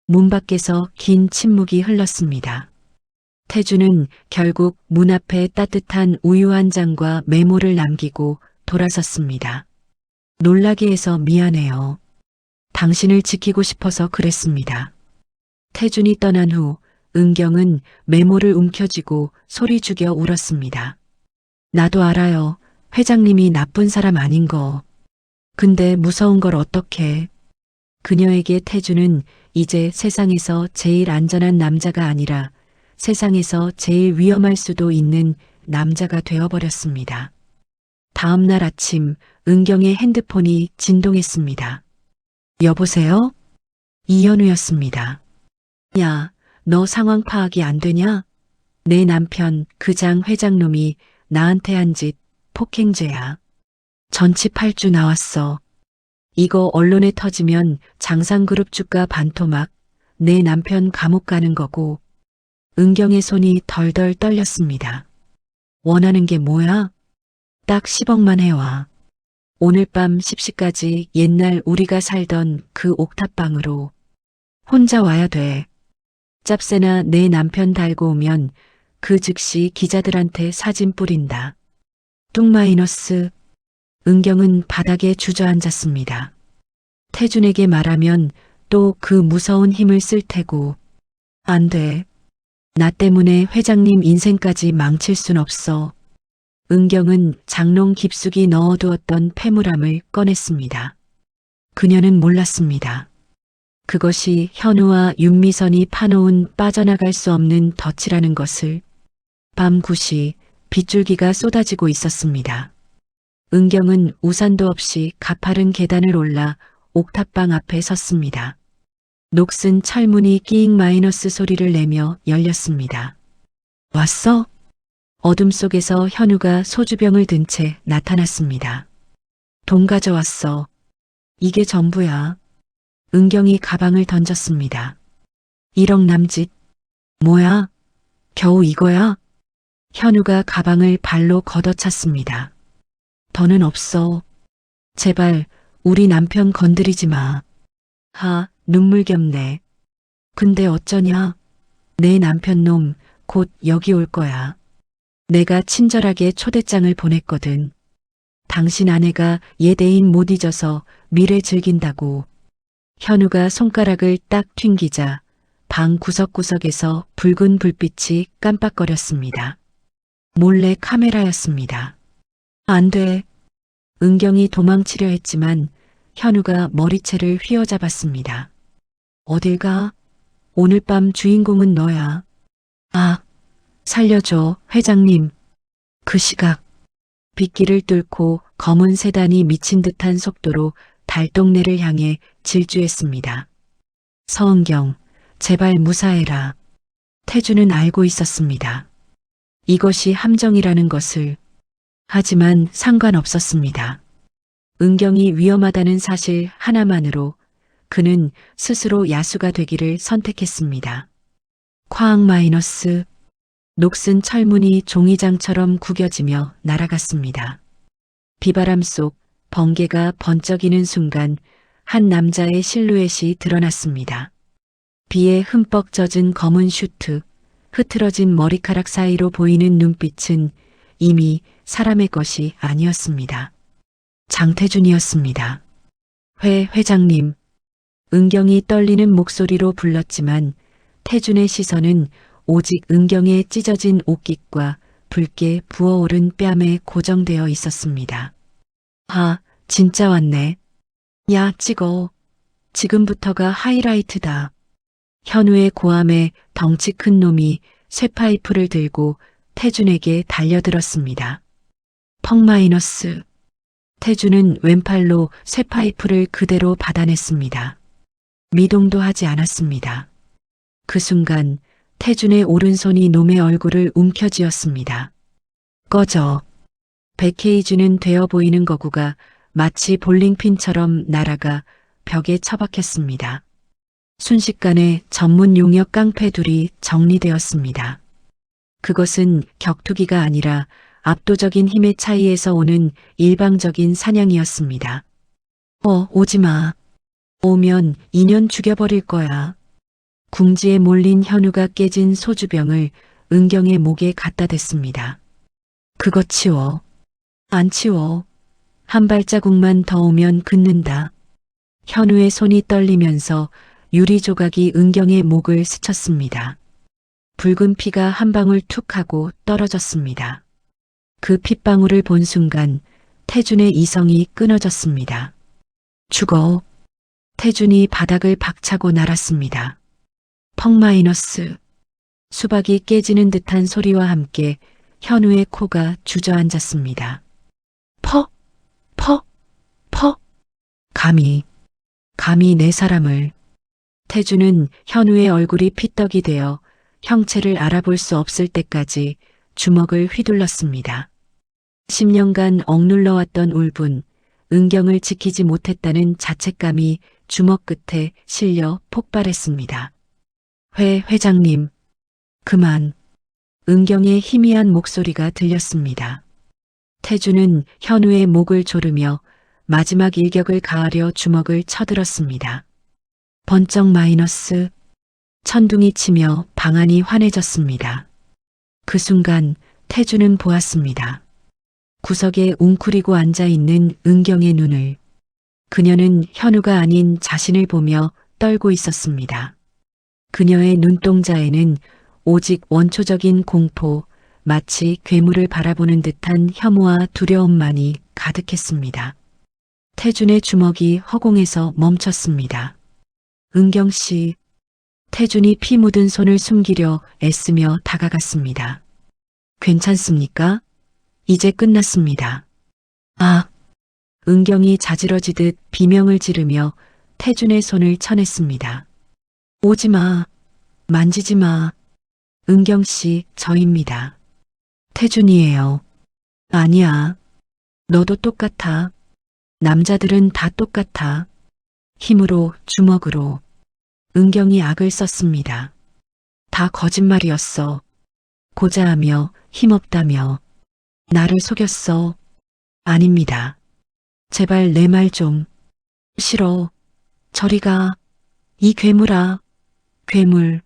문 밖에서 긴 침묵이 흘렀습니다. 태준은 결국 문 앞에 따뜻한 우유 한 잔과 메모를 남기고 돌아섰습니다. 놀라게 해서 미안해요. 당신을 지키고 싶어서 그랬습니다. 태준이 떠난 후 은경은 메모를 움켜쥐고 소리 죽여 울었습니다. 나도 알아요. 회장님이 나쁜 사람 아닌 거. 근데 무서운 걸 어떡해. 그녀에게 태준은 이제 세상에서 제일 안전한 남자가 아니라 세상에서 제일 위험할 수도 있는 남자가 되어버렸습니다. 다음 날 아침 은경의 핸드폰이 진동했습니다. 여보세요? 이현우였습니다. 야, 너 상황 파악이 안 되냐? 내 남편 그 장 회장놈이 나한테 한 짓 폭행죄야. 전치 8주 나왔어. 이거 언론에 터지면 장상그룹 주가 반토막, 내 남편 감옥 가는 거고. 은경의 손이 덜덜 떨렸습니다. 원하는 게 뭐야? 딱 10억만 해와. 오늘 밤 10시까지 옛날 우리가 살던 그 옥탑방으로. 혼자 와야 돼. 짭새나 내 남편 달고 오면 그 즉시 기자들한테 사진 뿌린다. 뚱 마이너스. 은경은 바닥에 주저앉았습니다. 태준에게 말하면 또 그 무서운 힘을 쓸 테고. 안 돼. 나 때문에 회장님 인생까지 망칠 순 없어. 은경은 장롱 깊숙이 넣어두었던 폐물함을 꺼냈습니다. 그녀는 몰랐습니다. 그것이 현우와 윤미선이 파놓은 빠져나갈 수 없는 덫이라는 것을. 밤 9시 빗줄기가 쏟아지고 있었습니다. 은경은 우산도 없이 가파른 계단을 올라 옥탑방 앞에 섰습니다. 녹슨 철문이 끼익 마이너스 소리를 내며 열렸습니다. 왔어? 어둠 속에서 현우가 소주병을 든 채 나타났습니다. 돈 가져왔어. 이게 전부야. 은경이 가방을 던졌습니다. 1억 남짓. 뭐야? 겨우 이거야? 현우가 가방을 발로 걷어찼습니다. 더는 없어. 제발 우리 남편 건드리지 마. 눈물 겹네. 근데 어쩌냐? 내 남편 놈 곧 여기 올 거야. 내가 친절하게 초대장을 보냈거든. 당신 아내가 예대인 못 잊어서 미래 즐긴다고. 현우가 손가락을 딱 튕기자 방 구석구석에서 붉은 불빛이 깜빡거렸습니다. 몰래 카메라였습니다. 안 돼. 은경이 도망치려 했지만 현우가 머리채를 휘어잡았습니다. 어딜 가? 오늘 밤 주인공은 너야. 살려줘, 회장님. 그 시각 빗길을 뚫고 검은 세단이 미친 듯한 속도로 달동네를 향해 질주했습니다. 서은경, 제발 무사해라. 태주는 알고 있었습니다. 이것이 함정이라는 것을. 하지만 상관없었습니다. 은경이 위험하다는 사실 하나만으로 그는 스스로 야수가 되기를 선택했습니다. 쾅 마이너스. 녹슨 철문이 종이장처럼 구겨지며 날아갔습니다. 비바람 속 번개가 번쩍이는 순간 한 남자의 실루엣이 드러났습니다. 비에 흠뻑 젖은 검은 슈트, 흐트러진 머리카락 사이로 보이는 눈빛은 이미 사람의 것이 아니었습니다. 장태준이었습니다. 회장님. 은경이 떨리는 목소리로 불렀지만 태준의 시선은 오직 은경의 찢어진 옷깃과 붉게 부어오른 뺨에 고정되어 있었습니다. 진짜 왔네. 야, 찍어. 지금부터가 하이라이트다. 현우의 고함에 덩치 큰 놈이 쇠파이프를 들고 태준에게 달려들었습니다. 펑 마이너스. 태준은 왼팔로 쇠파이프를 그대로 받아냈습니다. 미동도 하지 않았습니다. 그 순간 태준의 오른손이 놈의 얼굴을 움켜쥐었습니다. 꺼져. 백헤이즈는 되어 보이는 거구가 마치 볼링핀처럼 날아가 벽에 처박혔습니다. 순식간에 전문 용역 깡패 둘이 정리되었습니다. 그것은 격투기가 아니라 압도적인 힘의 차이에서 오는 일방적인 사냥이었습니다. 오지마. 오면 인연 죽여버릴 거야. 궁지에 몰린 현우가 깨진 소주병을 은경의 목에 갖다 댔습니다. 그거 치워. 안 치워. 한 발자국만 더 오면 긋는다. 현우의 손이 떨리면서 유리 조각이 은경의 목을 스쳤습니다. 붉은 피가 한 방울 툭 하고 떨어졌습니다. 그 핏방울을 본 순간 태준의 이성이 끊어졌습니다. 죽어. 태준이 바닥을 박차고 날았습니다. 펑 마이너스. 수박이 깨지는 듯한 소리와 함께 현우의 코가 주저앉았습니다. 퍽, 퍽, 퍽. 감히 내 사람을. 태준은 현우의 얼굴이 피떡이 되어 형체를 알아볼 수 없을 때까지 주먹을 휘둘렀습니다. 10년간 억눌러왔던 울분, 은경을 지키지 못했다는 자책감이 주먹 끝에 실려 폭발했습니다. 회장님, 그만. 은경의 희미한 목소리가 들렸습니다. 태준은 현우의 목을 조르며 마지막 일격을 가하려 주먹을 쳐들었습니다. 번쩍 마이너스. 천둥이 치며 방안이 환해졌습니다. 그 순간 태준은 보았습니다. 구석에 웅크리고 앉아있는 은경의 눈을. 그녀는 현우가 아닌 자신을 보며 떨고 있었습니다. 그녀의 눈동자에는 오직 원초적인 공포, 마치 괴물을 바라보는 듯한 혐오와 두려움만이 가득했습니다. 태준의 주먹이 허공에서 멈췄습니다. 은경 씨. 태준이 피 묻은 손을 숨기려 애쓰며 다가갔습니다. 괜찮습니까? 이제 끝났습니다. 아. 은경이 자지러지듯 비명을 지르며 태준의 손을 쳐냈습니다. 오지마. 만지지마. 은경 씨, 저입니다. 태준이에요. 아니야. 너도 똑같아. 남자들은 다 똑같아. 힘으로, 주먹으로. 은경이 악을 썼습니다. 다 거짓말이었어. 고자하며 힘없다며. 나를 속였어. 아닙니다. 제발 내 말 좀. 싫어. 저리 가. 이 괴물아. 괴물.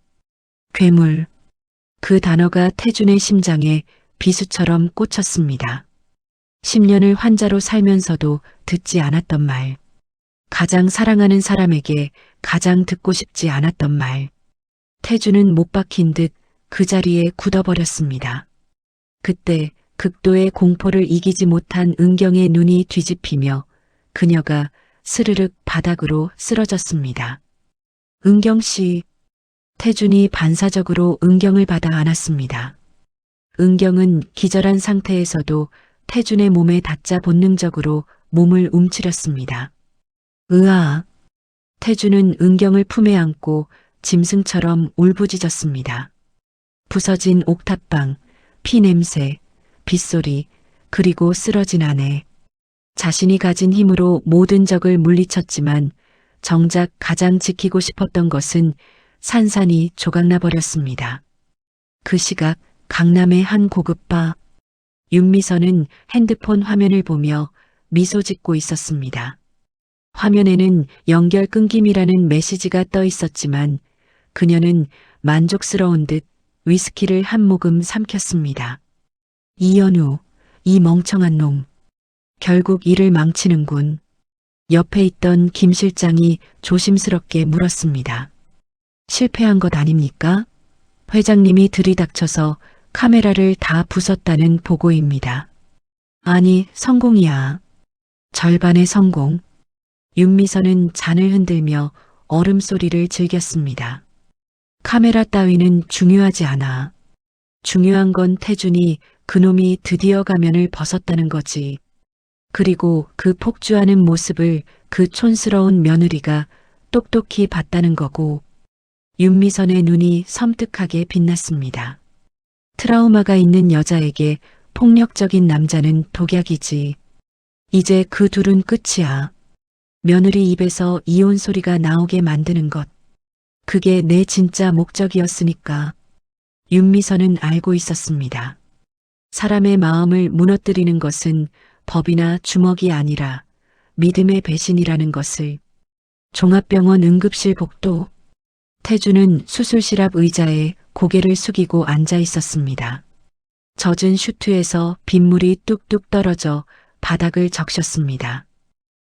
괴물. 그 단어가 태준의 심장에 비수처럼 꽂혔습니다. 10년을 환자로 살면서도 듣지 않았던 말. 가장 사랑하는 사람에게 가장 듣고 싶지 않았던 말. 태준은 못 박힌 듯 그 자리에 굳어버렸습니다. 그때 극도의 공포를 이기지 못한 은경의 눈이 뒤집히며 그녀가 스르륵 바닥으로 쓰러졌습니다. 은경 씨. 태준이 반사적으로 은경을 받아 안았습니다. 은경은 기절한 상태에서도 태준의 몸에 닿자 본능적으로 몸을 움츠렸습니다. 으아. 태준은 은경을 품에 안고 짐승처럼 울부짖었습니다. 부서진 옥탑방, 피냄새, 빗소리, 그리고 쓰러진 아내. 자신이 가진 힘으로 모든 적을 물리쳤지만 정작 가장 지키고 싶었던 것은 산산이 조각나 버렸습니다. 그 시각 강남의 한 고급바. 윤미선은 핸드폰 화면을 보며 미소 짓고 있었습니다. 화면에는 연결 끊김이라는 메시지가 떠 있었지만 그녀는 만족스러운 듯 위스키를 한 모금 삼켰습니다. 이연우, 이 멍청한 놈. 결국 일을 망치는군. 옆에 있던 김 실장이 조심스럽게 물었습니다. 실패한 것 아닙니까? 회장님이 들이닥쳐서 카메라를 다 부쉈다는 보고입니다. 아니, 성공이야. 절반의 성공. 윤미선은 잔을 흔들며 얼음 소리를 즐겼습니다. 카메라 따위는 중요하지 않아. 중요한 건 태준이 그놈이 드디어 가면을 벗었다는 거지. 그리고 그 폭주하는 모습을 그 촌스러운 며느리가 똑똑히 봤다는 거고. 윤미선의 눈이 섬뜩하게 빛났습니다. 트라우마가 있는 여자에게 폭력적인 남자는 독약이지. 이제 그 둘은 끝이야. 며느리 입에서 이혼 소리가 나오게 만드는 것. 그게 내 진짜 목적이었으니까. 윤미선은 알고 있었습니다. 사람의 마음을 무너뜨리는 것은 법이나 주먹이 아니라 믿음의 배신이라는 것을. 종합병원 응급실 복도. 태주는 수술실 앞 의자에 고개를 숙이고 앉아 있었습니다. 젖은 슈트에서 빗물이 뚝뚝 떨어져 바닥을 적셨습니다.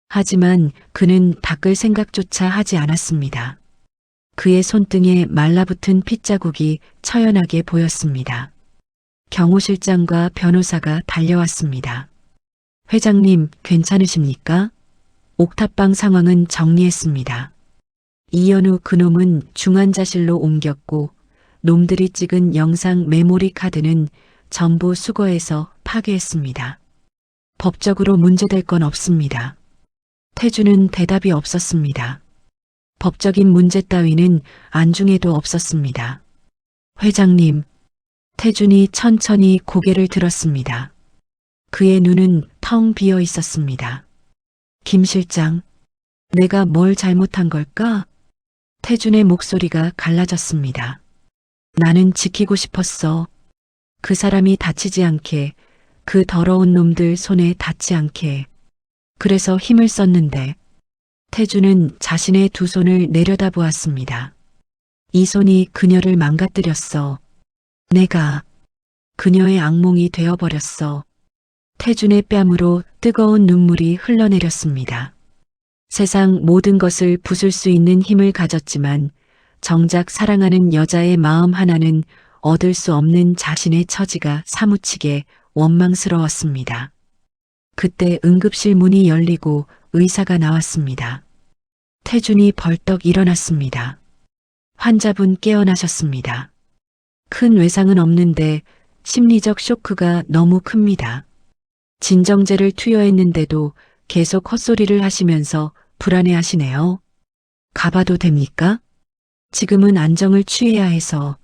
하지만 그는 닦을 생각조차 하지 않았습니다. 그의 손등에 말라붙은 핏자국이 처연하게 보였습니다. 경호 실장과 변호사가 달려왔습니다. 회장님, 괜찮으십니까? 옥탑방 상황은 정리했습니다. 이연우 그놈은 중환자실로 옮겼고 놈들이 찍은 영상 메모리 카드는 전부 수거해서 파괴했습니다. 법적으로 문제될 건 없습니다. 태주는 대답이 없었습니다. 법적인 문제 따위는 안중에도 없었습니다. 회장님, 태준이 천천히 고개를 들었습니다. 그의 눈은 텅 비어 있었습니다. 김 실장, 내가 뭘 잘못한 걸까? 태준의 목소리가 갈라졌습니다. 나는 지키고 싶었어. 그 사람이 다치지 않게, 그 더러운 놈들 손에 닿지 않게. 그래서 힘을 썼는데 태주는 자신의 두 손을 내려다보았습니다. 이 손이 그녀를 망가뜨렸어. 내가 그녀의 악몽이 되어버렸어. 태준의 뺨으로 뜨거운 눈물이 흘러내렸습니다. 세상 모든 것을 부술 수 있는 힘을 가졌지만 정작 사랑하는 여자의 마음 하나는 얻을 수 없는 자신의 처지가 사무치게 원망스러웠습니다. 그때 응급실 문이 열리고 의사가 나왔습니다. 태준이 벌떡 일어났습니다. 환자분 깨어나셨습니다. 큰 외상은 없는데 심리적 쇼크가 너무 큽니다. 진정제를 투여했는데도 계속 헛소리를 하시면서 불안해하시네요. 가봐도 됩니까? 지금은 안정을 취해야 해서.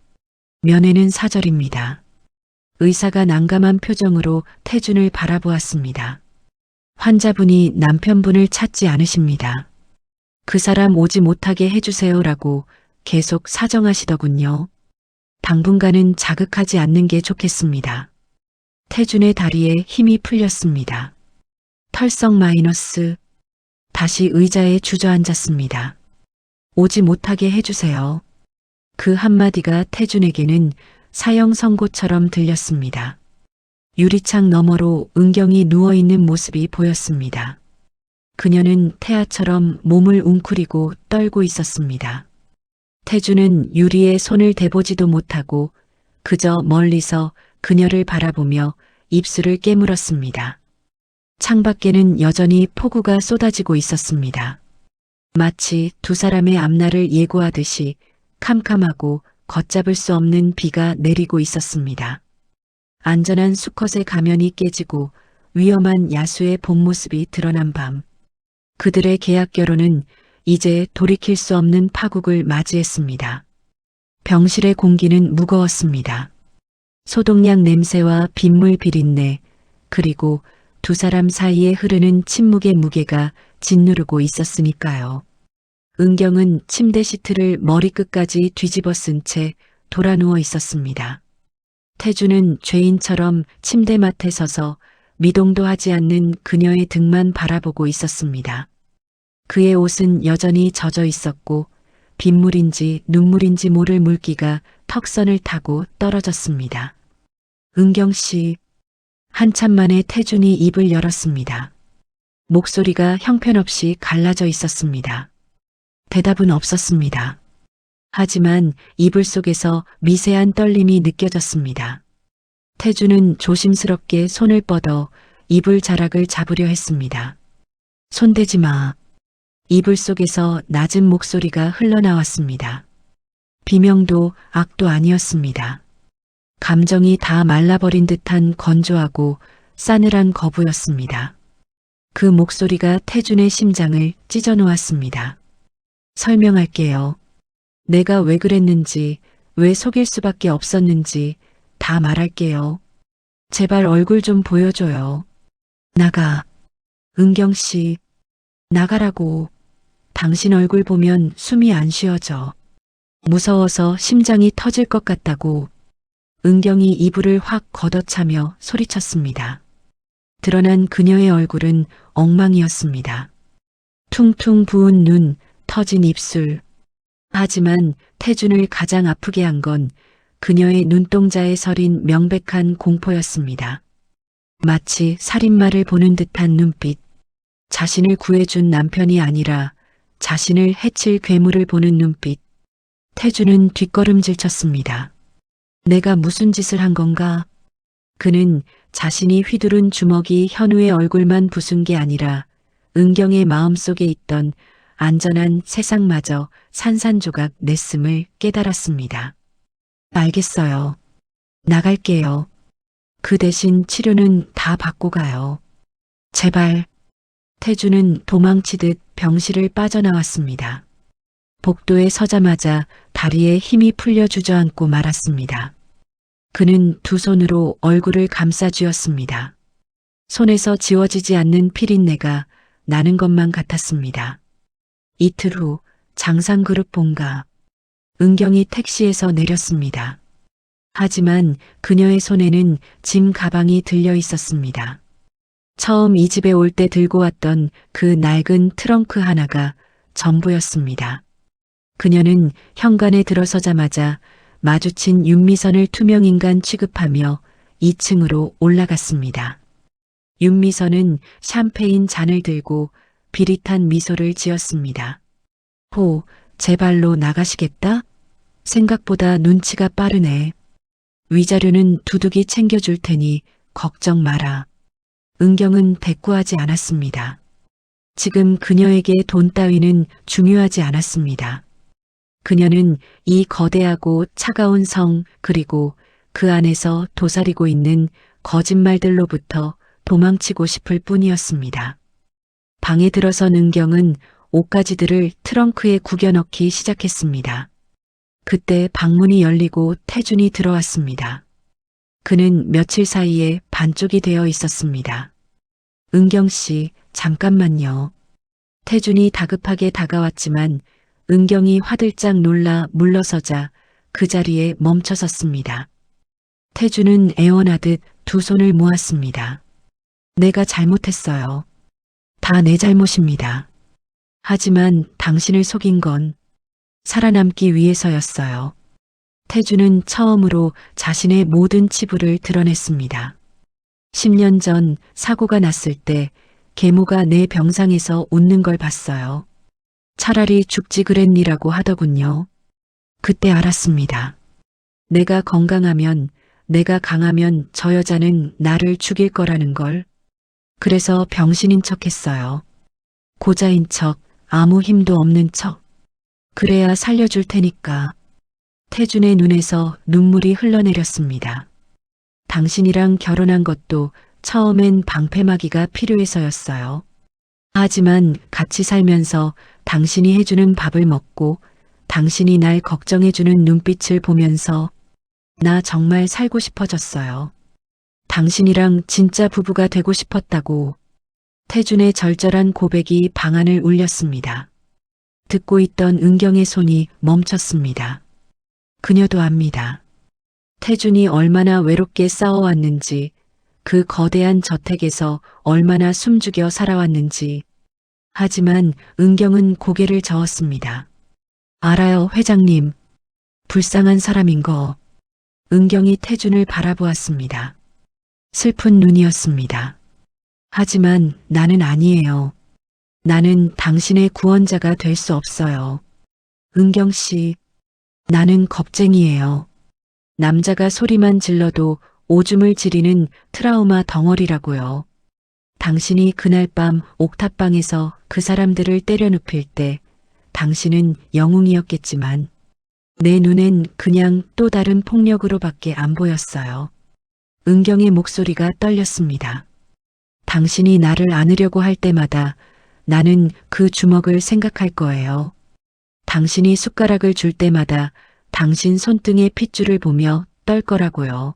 면회는 사절입니다. 의사가 난감한 표정으로 태준을 바라보았습니다. 환자분이 남편분을 찾지 않으십니다. 그 사람 오지 못하게 해주세요라고 계속 사정하시더군요. 당분간은 자극하지 않는 게 좋겠습니다. 태준의 다리에 힘이 풀렸습니다. 털썩 마이너스. 다시 의자에 주저앉았습니다. 오지 못하게 해주세요. 그 한마디가 태준에게는 사형 선고처럼 들렸습니다. 유리창 너머로 은경이 누워있는 모습이 보였습니다. 그녀는 태아처럼 몸을 웅크리고 떨고 있었습니다. 태준은 유리에 손을 대보지도 못하고 그저 멀리서 그녀를 바라보며 입술을 깨물었습니다. 창밖에는 여전히 폭우가 쏟아지고 있었습니다. 마치 두 사람의 앞날을 예고하듯이 캄캄하고 걷잡을 수 없는 비가 내리고 있었습니다. 안전한 수컷의 가면이 깨지고 위험한 야수의 본 모습이 드러난 밤. 그들의 계약 결혼은 이제 돌이킬 수 없는 파국을 맞이했습니다. 병실의 공기는 무거웠습니다. 소독약 냄새와 빗물 비린내, 그리고 두 사람 사이에 흐르는 침묵의 무게가 짓누르고 있었으니까요. 은경은 침대 시트를 머리끝까지 뒤집어 쓴 채 돌아 누워 있었습니다. 태주는 죄인처럼 침대맡에 서서 미동도 하지 않는 그녀의 등만 바라보고 있었습니다. 그의 옷은 여전히 젖어 있었고 빗물인지 눈물인지 모를 물기가 턱선을 타고 떨어졌습니다. 은경 씨, 한참 만에 태준이 입을 열었습니다. 목소리가 형편없이 갈라져 있었습니다. 대답은 없었습니다. 하지만 이불 속에서 미세한 떨림이 느껴졌습니다. 태주는 조심스럽게 손을 뻗어 이불 자락을 잡으려 했습니다. 손대지 마. 이불 속에서 낮은 목소리가 흘러나왔습니다. 비명도 악도 아니었습니다. 감정이 다 말라버린 듯한 건조하고 싸늘한 거부였습니다. 그 목소리가 태준의 심장을 찢어놓았습니다. 설명할게요. 내가 왜 그랬는지, 왜 속일 수밖에 없었는지 다 말할게요. 제발 얼굴 좀 보여줘요. 나가. 은경 씨, 나가라고. 당신 얼굴 보면 숨이 안 쉬어져. 무서워서 심장이 터질 것 같다고 은경이 이불을 확 걷어차며 소리쳤습니다. 드러난 그녀의 얼굴은 엉망이었습니다. 퉁퉁 부은 눈, 터진 입술. 하지만 태준을 가장 아프게 한 건 그녀의 눈동자에 서린 명백한 공포였습니다. 마치 살인마를 보는 듯한 눈빛. 자신을 구해준 남편이 아니라 자신을 해칠 괴물을 보는 눈빛. 태준은 뒷걸음질 쳤습니다. 내가 무슨 짓을 한 건가? 그는 자신이 휘두른 주먹이 현우의 얼굴만 부순 게 아니라 은경의 마음속에 있던 안전한 세상마저 산산조각 냈음을 깨달았습니다. 알겠어요. 나갈게요. 그 대신 치료는 다 받고 가요. 제발. 태준은 도망치듯 병실을 빠져나왔습니다. 복도에 서자마자 다리에 힘이 풀려 주저앉고 말았습니다. 그는 두 손으로 얼굴을 감싸 쥐었습니다. 손에서 지워지지 않는 피린내가 나는 것만 같았습니다. 이틀 후 장상그룹 본가. 은경이 택시에서 내렸습니다. 하지만 그녀의 손에는 짐 가방이 들려 있었습니다. 처음 이 집에 올 때 들고 왔던 그 낡은 트렁크 하나가 전부였습니다. 그녀는 현관에 들어서자마자 마주친 윤미선을 투명인간 취급하며 2층으로 올라갔습니다. 윤미선은 샴페인 잔을 들고 비릿한 미소를 지었습니다. 호, 제 발로 나가시겠다? 생각보다 눈치가 빠르네. 위자료는 두둑이 챙겨줄 테니 걱정 마라. 은경은 대꾸하지 않았습니다. 지금 그녀에게 돈 따위는 중요하지 않았습니다. 그녀는 이 거대하고 차가운 성 그리고 그 안에서 도사리고 있는 거짓말들로부터 도망치고 싶을 뿐이었습니다. 방에 들어선 은경은 옷가지들을 트렁크에 구겨 넣기 시작했습니다. 그때 방문이 열리고 태준이 들어왔습니다. 그는 며칠 사이에 반쪽이 되어 있었습니다. 은경 씨, 잠깐만요. 태준이 다급하게 다가왔지만 은경이 화들짝 놀라 물러서자 그 자리에 멈춰섰습니다. 태준은 애원하듯 두 손을 모았습니다. 내가 잘못했어요. 다 내 잘못입니다. 하지만 당신을 속인 건 살아남기 위해서였어요. 태준은 처음으로 자신의 모든 치부를 드러냈습니다. 10년 전 사고가 났을 때 계모가 내 병상에서 웃는 걸 봤어요. 차라리 죽지 그랬니라고 하더군요. 그때 알았습니다. 내가 건강하면, 내가 강하면 저 여자는 나를 죽일 거라는 걸. 그래서 병신인 척 했어요. 고자인 척, 아무 힘도 없는 척. 그래야 살려줄 테니까. 태준의 눈에서 눈물이 흘러내렸습니다. 당신이랑 결혼한 것도 처음엔 방패막이가 필요해서였어요. 하지만 같이 살면서 당신이 해주는 밥을 먹고 당신이 날 걱정해주는 눈빛을 보면서 나 정말 살고 싶어졌어요. 당신이랑 진짜 부부가 되고 싶었다고. 태준의 절절한 고백이 방안을 울렸습니다. 듣고 있던 은경의 손이 멈췄습니다. 그녀도 압니다. 태준이 얼마나 외롭게 싸워왔는지, 그 거대한 저택에서 얼마나 숨죽여 살아왔는지. 하지만 은경은 고개를 저었습니다. 알아요, 회장님. 불쌍한 사람인 거. 은경이 태준을 바라보았습니다. 슬픈 눈이었습니다. 하지만 나는 아니에요. 나는 당신의 구원자가 될 수 없어요. 은경 씨, 나는 겁쟁이에요. 남자가 소리만 질러도 오줌을 지리는 트라우마 덩어리라고요. 당신이 그날 밤 옥탑방에서 그 사람들을 때려 눕힐 때 당신은 영웅이었겠지만 내 눈엔 그냥 또 다른 폭력으로밖에 안 보였어요. 은경의 목소리가 떨렸습니다. 당신이 나를 안으려고 할 때마다 나는 그 주먹을 생각할 거예요. 당신이 숟가락을 줄 때마다 당신 손등의 핏줄을 보며 떨 거라고요.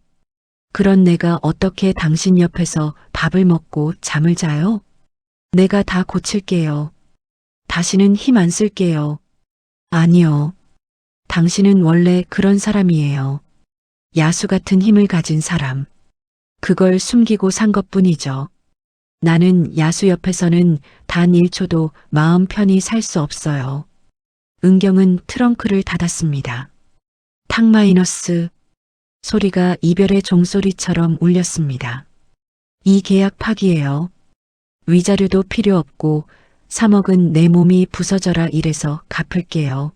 그런 내가 어떻게 당신 옆에서 밥을 먹고 잠을 자요? 내가 다 고칠게요. 다시는 힘 안 쓸게요. 아니요. 당신은 원래 그런 사람이에요. 야수 같은 힘을 가진 사람. 그걸 숨기고 산 것뿐이죠. 나는 야수 옆에서는 단 1초도 마음 편히 살 수 없어요. 은경은 트렁크를 닫았습니다. 탁 마이너스 소리가 이별의 종소리처럼 울렸습니다. 이 계약 파기예요. 위자료도 필요 없고 3억은 내 몸이 부서져라 이래서 갚을게요.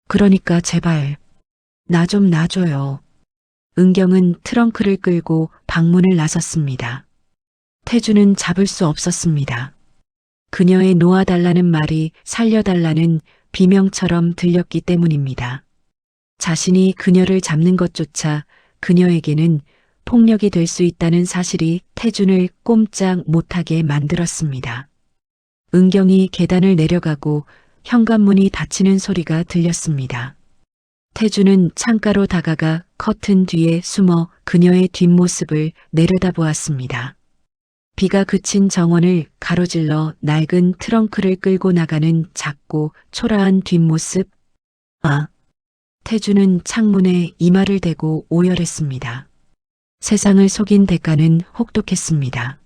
그러니까 제발 나 좀 놔줘요. 은경은 트렁크를 끌고 방문을 나섰습니다. 태주는 잡을 수 없었습니다. 그녀의 놓아달라는 말이 살려달라는 비명처럼 들렸기 때문입니다. 자신이 그녀를 잡는 것조차 그녀에게는 폭력이 될 수 있다는 사실이 태준을 꼼짝 못하게 만들었습니다. 은경이 계단을 내려가고 현관문이 닫히는 소리가 들렸습니다. 태준은 창가로 다가가 커튼 뒤에 숨어 그녀의 뒷모습을 내려다보았습니다. 비가 그친 정원을 가로질러 낡은 트렁크를 끌고 나가는 작고 초라한 뒷모습. 아! 태준은 창문에 이마를 대고 오열했습니다. 세상을 속인 대가는 혹독했습니다.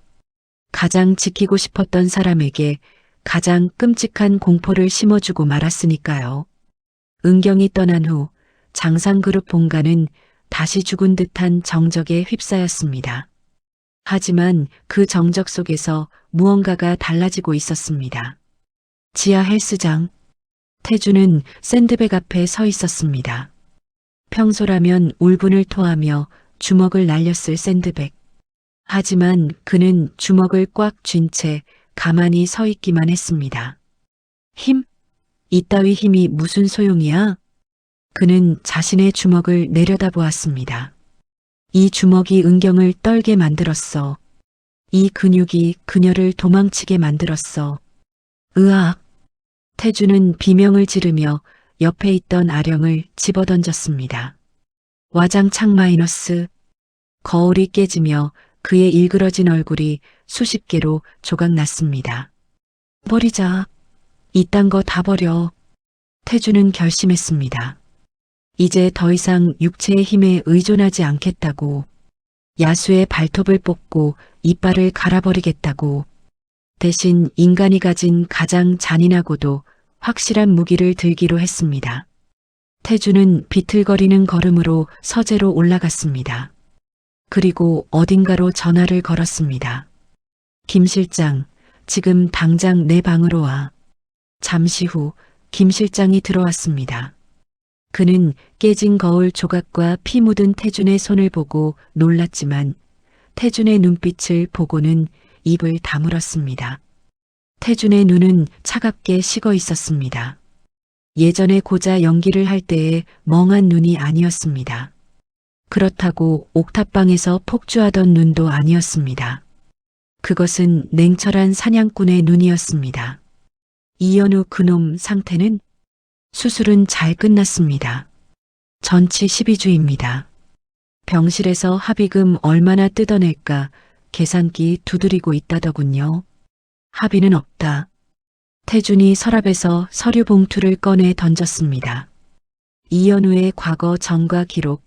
가장 지키고 싶었던 사람에게 가장 끔찍한 공포를 심어주고 말았으니까요. 은경이 떠난 후 장상그룹 본가는 다시 죽은 듯한 정적에 휩싸였습니다. 하지만 그 정적 속에서 무언가가 달라지고 있었습니다. 지하 헬스장. 태주는 샌드백 앞에 서 있었습니다. 평소라면 울분을 토하며 주먹을 날렸을 샌드백. 하지만 그는 주먹을 꽉 쥔 채 가만히 서 있기만 했습니다. 힘? 이따위 힘이 무슨 소용이야? 그는 자신의 주먹을 내려다보았습니다. 이 주먹이 은경을 떨게 만들었어. 이 근육이 그녀를 도망치게 만들었어. 으악! 태주는 비명을 지르며 옆에 있던 아령을 집어던졌습니다. 와장창 마이너스. 거울이 깨지며 그의 일그러진 얼굴이 수십 개로 조각났습니다. 버리자. 이딴 거 다 버려. 태주는 결심했습니다. 이제 더 이상 육체의 힘에 의존하지 않겠다고. 야수의 발톱을 뽑고 이빨을 갈아버리겠다고. 대신 인간이 가진 가장 잔인하고도 확실한 무기를 들기로 했습니다. 태주는 비틀거리는 걸음으로 서재로 올라갔습니다. 그리고 어딘가로 전화를 걸었습니다. 김 실장, 지금 당장 내 방으로 와. 잠시 후 김 실장이 들어왔습니다. 그는 깨진 거울 조각과 피 묻은 태준의 손을 보고 놀랐지만 태준의 눈빛을 보고는 입을 다물었습니다. 태준의 눈은 차갑게 식어 있었습니다. 예전에 고자 연기를 할 때의 멍한 눈이 아니었습니다. 그렇다고 옥탑방에서 폭주하던 눈도 아니었습니다. 그것은 냉철한 사냥꾼의 눈이었습니다. 이연우 그놈 상태는? 수술은 잘 끝났습니다. 전치 12주입니다. 병실에서 합의금 얼마나 뜯어낼까 계산기 두드리고 있다더군요. 합의는 없다. 태준이 서랍에서 서류 봉투를 꺼내 던졌습니다. 이연우의 과거 전과 기록,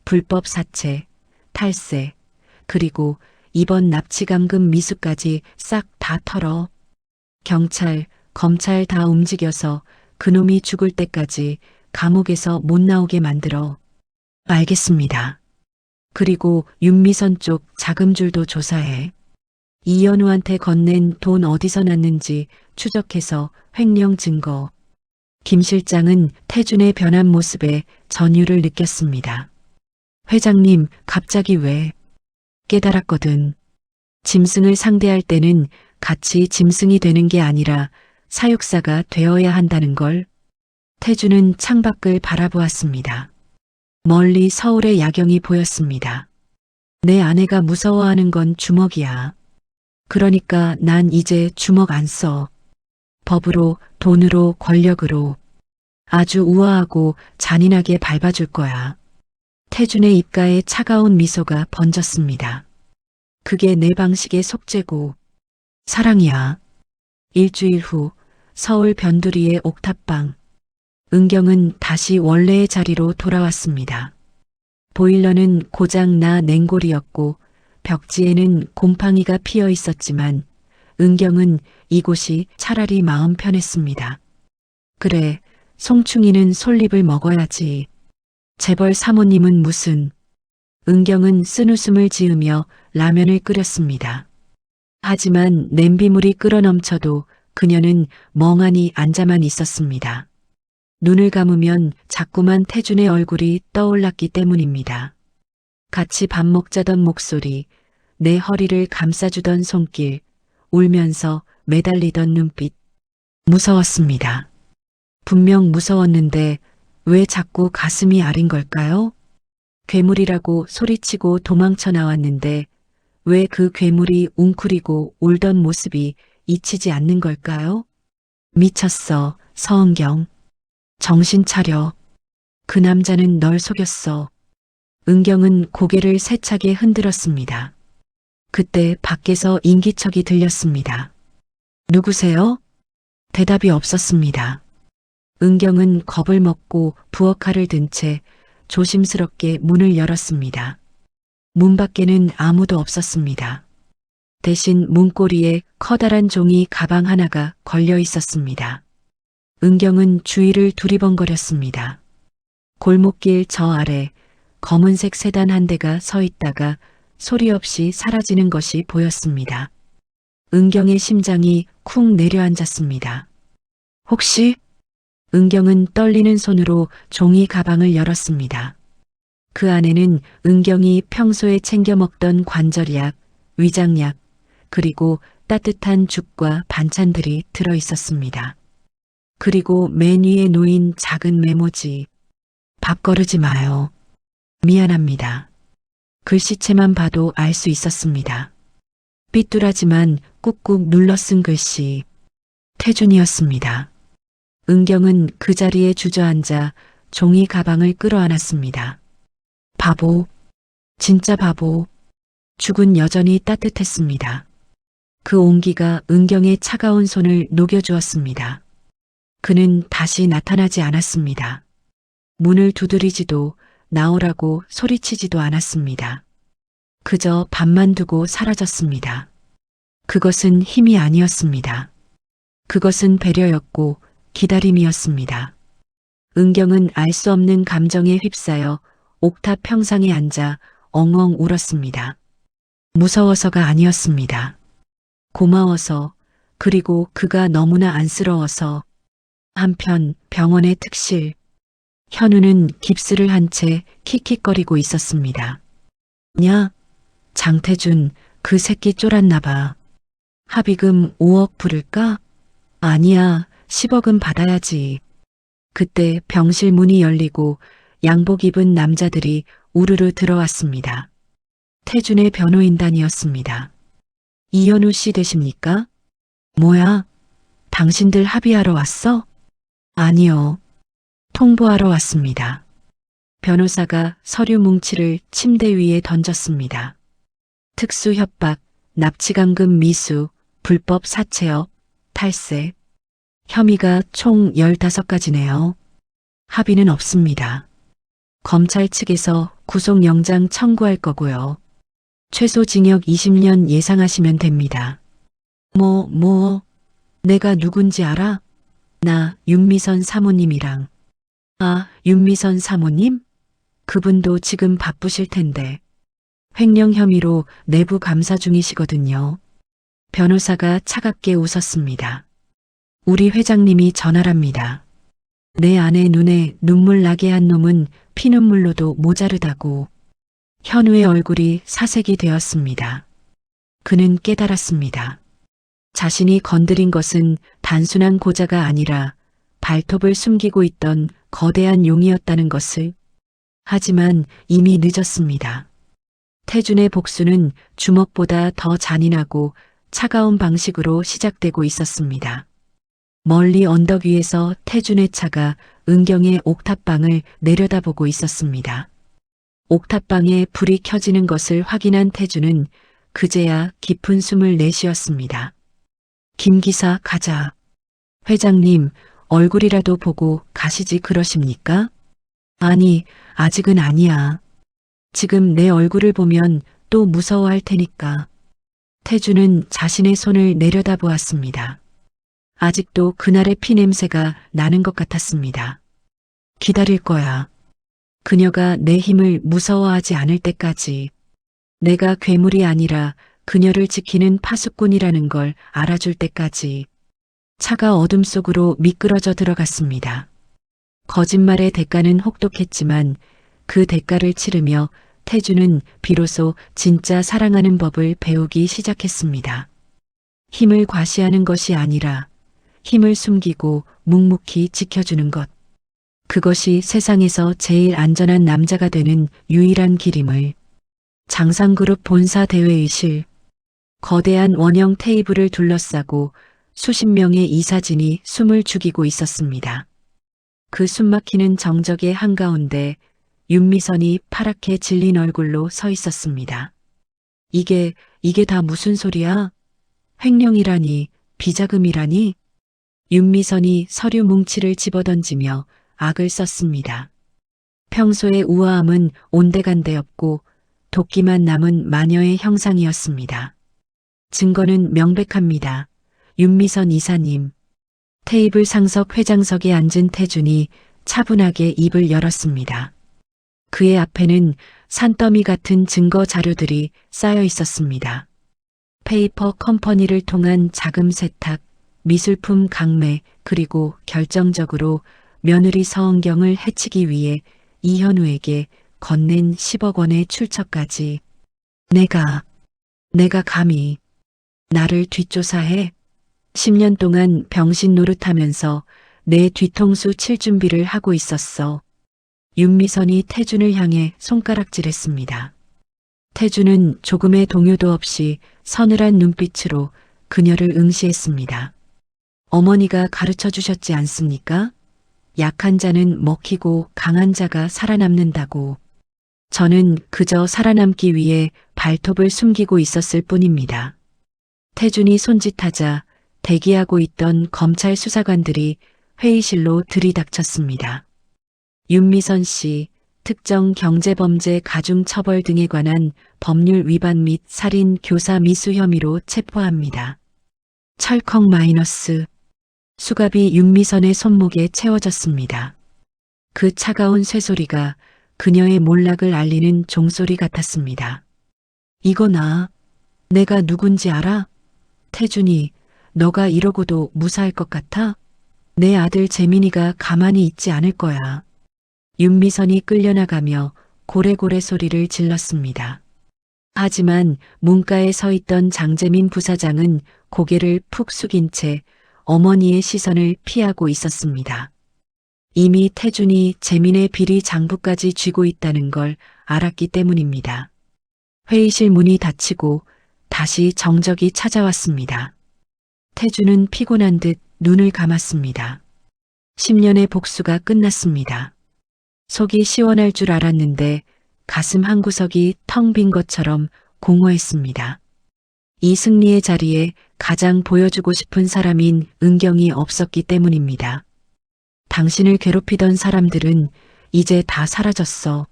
불법 사채, 탈세, 그리고 이번 납치감금 미수까지 싹 다 털어. 경찰, 검찰 다 움직여서 그놈이 죽을 때까지 감옥에서 못 나오게 만들어. 알겠습니다. 그리고 윤미선 쪽 자금줄도 조사해. 이연우한테 건넨 돈 어디서 났는지 추적해서 횡령 증거. 김 실장은 태준의 변한 모습에 전율을 느꼈습니다. 회장님, 갑자기 왜? 깨달았거든. 짐승을 상대할 때는 같이 짐승이 되는 게 아니라 사육사가 되어야 한다는 걸. 태준은 창밖을 바라보았습니다. 멀리 서울의 야경이 보였습니다. 내 아내가 무서워하는 건 주먹이야. 그러니까 난 이제 주먹 안 써. 법으로, 돈으로, 권력으로. 아주 우아하고 잔인하게 밟아줄 거야. 태준의 입가에 차가운 미소가 번졌습니다. 그게 내 방식의 속죄고 사랑이야. 일주일 후 서울 변두리의 옥탑방. 은경은 다시 원래의 자리로 돌아왔습니다. 보일러는 고장 나 냉골이었고 벽지에는 곰팡이가 피어 있었지만 은경은 이곳이 차라리 마음 편했습니다. 그래, 송충이는 솔잎을 먹어야지. 재벌 사모님은 무슨. 은경은 쓴웃음을 지으며 라면을 끓였습니다. 하지만 냄비물이 끓어넘쳐도 그녀는 멍하니 앉아만 있었습니다. 눈을 감으면 자꾸만 태준의 얼굴이 떠올랐기 때문입니다. 같이 밥 먹자던 목소리, 내 허리를 감싸주던 손길, 울면서 매달리던 눈빛. 무서웠습니다. 분명 무서웠는데 왜 자꾸 가슴이 아린 걸까요? 괴물이라고 소리치고 도망쳐 나왔는데 왜 그 괴물이 웅크리고 울던 모습이 잊히지 않는 걸까요? 미쳤어, 서은경. 정신 차려. 그 남자는 널 속였어. 은경은 고개를 세차게 흔들었습니다. 그때 밖에서 인기척이 들렸습니다. 누구세요? 대답이 없었습니다. 은경은 겁을 먹고 부엌칼을 든 채 조심스럽게 문을 열었습니다. 문 밖에는 아무도 없었습니다. 대신 문고리에 커다란 종이 가방 하나가 걸려 있었습니다. 은경은 주위를 두리번거렸습니다. 골목길 저 아래 검은색 세단 한 대가 서 있다가 소리 없이 사라지는 것이 보였습니다. 은경의 심장이 쿵 내려앉았습니다. 혹시? 은경은 떨리는 손으로 종이 가방을 열었습니다. 그 안에는 은경이 평소에 챙겨 먹던 관절약, 위장약, 그리고 따뜻한 죽과 반찬들이 들어 있었습니다. 그리고 맨 위에 놓인 작은 메모지. 밥 거르지 마요. 미안합니다. 글씨체만 봐도 알 수 있었습니다. 삐뚤하지만 꾹꾹 눌러 쓴 글씨. 태준이었습니다. 은경은 그 자리에 주저앉아 종이 가방을 끌어안았습니다. 바보. 진짜 바보. 죽은 여전히 따뜻했습니다. 그 온기가 은경의 차가운 손을 녹여주었습니다. 그는 다시 나타나지 않았습니다. 문을 두드리지도 나오라고 소리치지도 않았습니다. 그저 밥만 두고 사라졌습니다. 그것은 힘이 아니었습니다. 그것은 배려였고 기다림이었습니다. 은경은 알 수 없는 감정에 휩싸여 옥탑 평상에 앉아 엉엉 울었습니다. 무서워서가 아니었습니다. 고마워서, 그리고 그가 너무나 안쓰러워서. 한편 병원의 특실. 현우는 깁스를 한 채 킥킥거리고 있었습니다. 냐? 장태준, 그 새끼 쫄았나 봐. 합의금 5억 부를까? 아니야, 10억은 받아야지. 그때 병실 문이 열리고 양복 입은 남자들이 우르르 들어왔습니다. 태준의 변호인단이었습니다. 이현우 씨 되십니까? 뭐야? 당신들 합의하러 왔어? 아니요. 통보하러 왔습니다. 변호사가 서류 뭉치를 침대 위에 던졌습니다. 특수 협박, 납치강금 미수, 불법 사채업, 탈세. 혐의가 총 15가지네요. 합의는 없습니다. 검찰 측에서 구속영장 청구할 거고요. 최소 징역 20년 예상하시면 됩니다. 내가 누군지 알아? 나 윤미선 사모님이랑. 아, 윤미선 사모님? 그분도 지금 바쁘실 텐데. 횡령 혐의로 내부 감사 중이시거든요. 변호사가 차갑게 웃었습니다. 우리 회장님이 전화랍니다. 내 아내 눈에 눈물 나게 한 놈은 피눈물로도 모자르다고. 현우의 얼굴이 사색이 되었습니다. 그는 깨달았습니다. 자신이 건드린 것은 단순한 고자가 아니라 발톱을 숨기고 있던 거대한 용이었다는 것을. 하지만 이미 늦었습니다. 태준의 복수는 주먹보다 더 잔인하고 차가운 방식으로 시작되고 있었습니다. 멀리 언덕 위에서 태준의 차가 은경의 옥탑방을 내려다보고 있었습니다. 옥탑방에 불이 켜지는 것을 확인한 태주는 그제야 깊은 숨을 내쉬었습니다. 김 기사 가자. 회장님, 얼굴이라도 보고 가시지 그러십니까? 아니, 아직은 아니야. 지금 내 얼굴을 보면 또 무서워할 테니까. 태주는 자신의 손을 내려다보았습니다. 아직도 그날의 피냄새가 나는 것 같았습니다. 기다릴 거야. 그녀가 내 힘을 무서워하지 않을 때까지. 내가 괴물이 아니라 그녀를 지키는 파수꾼이라는 걸 알아줄 때까지. 차가 어둠 속으로 미끄러져 들어갔습니다. 거짓말의 대가는 혹독했지만 그 대가를 치르며 태주는 비로소 진짜 사랑하는 법을 배우기 시작했습니다. 힘을 과시하는 것이 아니라 힘을 숨기고 묵묵히 지켜주는 것. 그것이 세상에서 제일 안전한 남자가 되는 유일한 길임을. 장상그룹 본사 대회의실. 거대한 원형 테이블을 둘러싸고 수십 명의 이사진이 숨을 죽이고 있었습니다. 그 숨막히는 정적의 한가운데 윤미선이 파랗게 질린 얼굴로 서 있었습니다. 이게 다 무슨 소리야? 횡령이라니, 비자금이라니? 윤미선이 서류 뭉치를 집어던지며 악을 썼습니다. 평소의 우아함은 온데간데 없고 도끼만 남은 마녀의 형상이었습니다. 증거는 명백합니다. 윤미선 이사님. 테이블 상석 회장석에 앉은 태준이 차분하게 입을 열었습니다. 그의 앞에는 산더미 같은 증거 자료들이 쌓여 있었습니다. 페이퍼 컴퍼니를 통한 자금 세탁, 미술품 강매, 그리고 결정적으로 며느리 서은경을 해치기 위해 이현우에게 건넨 10억 원의 출처까지. 내가 감히 나를 뒷조사해? 10년 동안 병신 노릇하면서 내 뒤통수 칠 준비를 하고 있었어. 윤미선이 태준을 향해 손가락질했습니다. 태준은 조금의 동요도 없이 서늘한 눈빛으로 그녀를 응시했습니다. 어머니가 가르쳐 주셨지 않습니까? 약한 자는 먹히고 강한 자가 살아남는다고. 저는 그저 살아남기 위해 발톱을 숨기고 있었을 뿐입니다. 태준이 손짓하자 대기하고 있던 검찰 수사관들이 회의실로 들이닥쳤습니다. 윤미선 씨, 특정 경제범죄 가중처벌 등에 관한 법률 위반 및 살인 교사 미수 혐의로 체포합니다. 철컥 마이너스. 수갑이 윤미선의 손목에 채워졌습니다. 그 차가운 쇠소리가 그녀의 몰락을 알리는 종소리 같았습니다. 이거 내가 누군지 알아? 태준이, 너가 이러고도 무사할 것 같아? 내 아들 재민이가 가만히 있지 않을 거야. 윤미선이 끌려나가며 고래고래 소리를 질렀습니다. 하지만 문가에 서 있던 장재민 부사장은 고개를 푹 숙인 채 어머니의 시선을 피하고 있었습니다. 이미 태준이 재민의 비리 장부까지 쥐고 있다는 걸 알았기 때문입니다. 회의실 문이 닫히고 다시 정적이 찾아왔습니다. 태준은 피곤한 듯 눈을 감았습니다. 10년의 복수가 끝났습니다. 속이 시원할 줄 알았는데 가슴 한구석이 텅 빈 것처럼 공허했습니다. 이 승리의 자리에 가장 보여주고 싶은 사람인 은경이 없었기 때문입니다. 당신을 괴롭히던 사람들은 이제 다 사라졌어.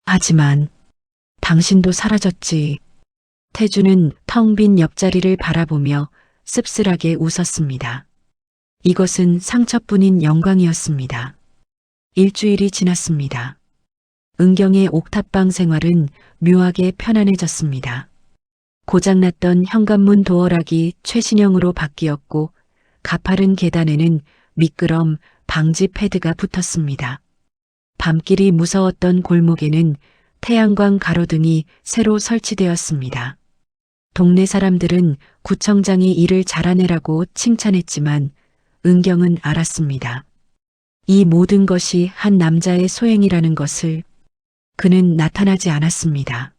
하지만 당신도 사라졌지. 태주는 텅 빈 옆자리를 바라보며 씁쓸하게 웃었습니다. 이것은 상처뿐인 영광이었습니다. 일주일이 지났습니다. 은경의 옥탑방 생활은 묘하게 편안해졌습니다. 고장났던 현관문 도어락이 최신형으로 바뀌었고 가파른 계단에는 미끄럼 방지 패드가 붙었습니다. 밤길이 무서웠던 골목에는 태양광 가로등이 새로 설치되었습니다. 동네 사람들은 구청장이 일을 잘하네라고 칭찬했지만 은경은 알았습니다. 이 모든 것이 한 남자의 소행이라는 것을. 그는 나타나지 않았습니다.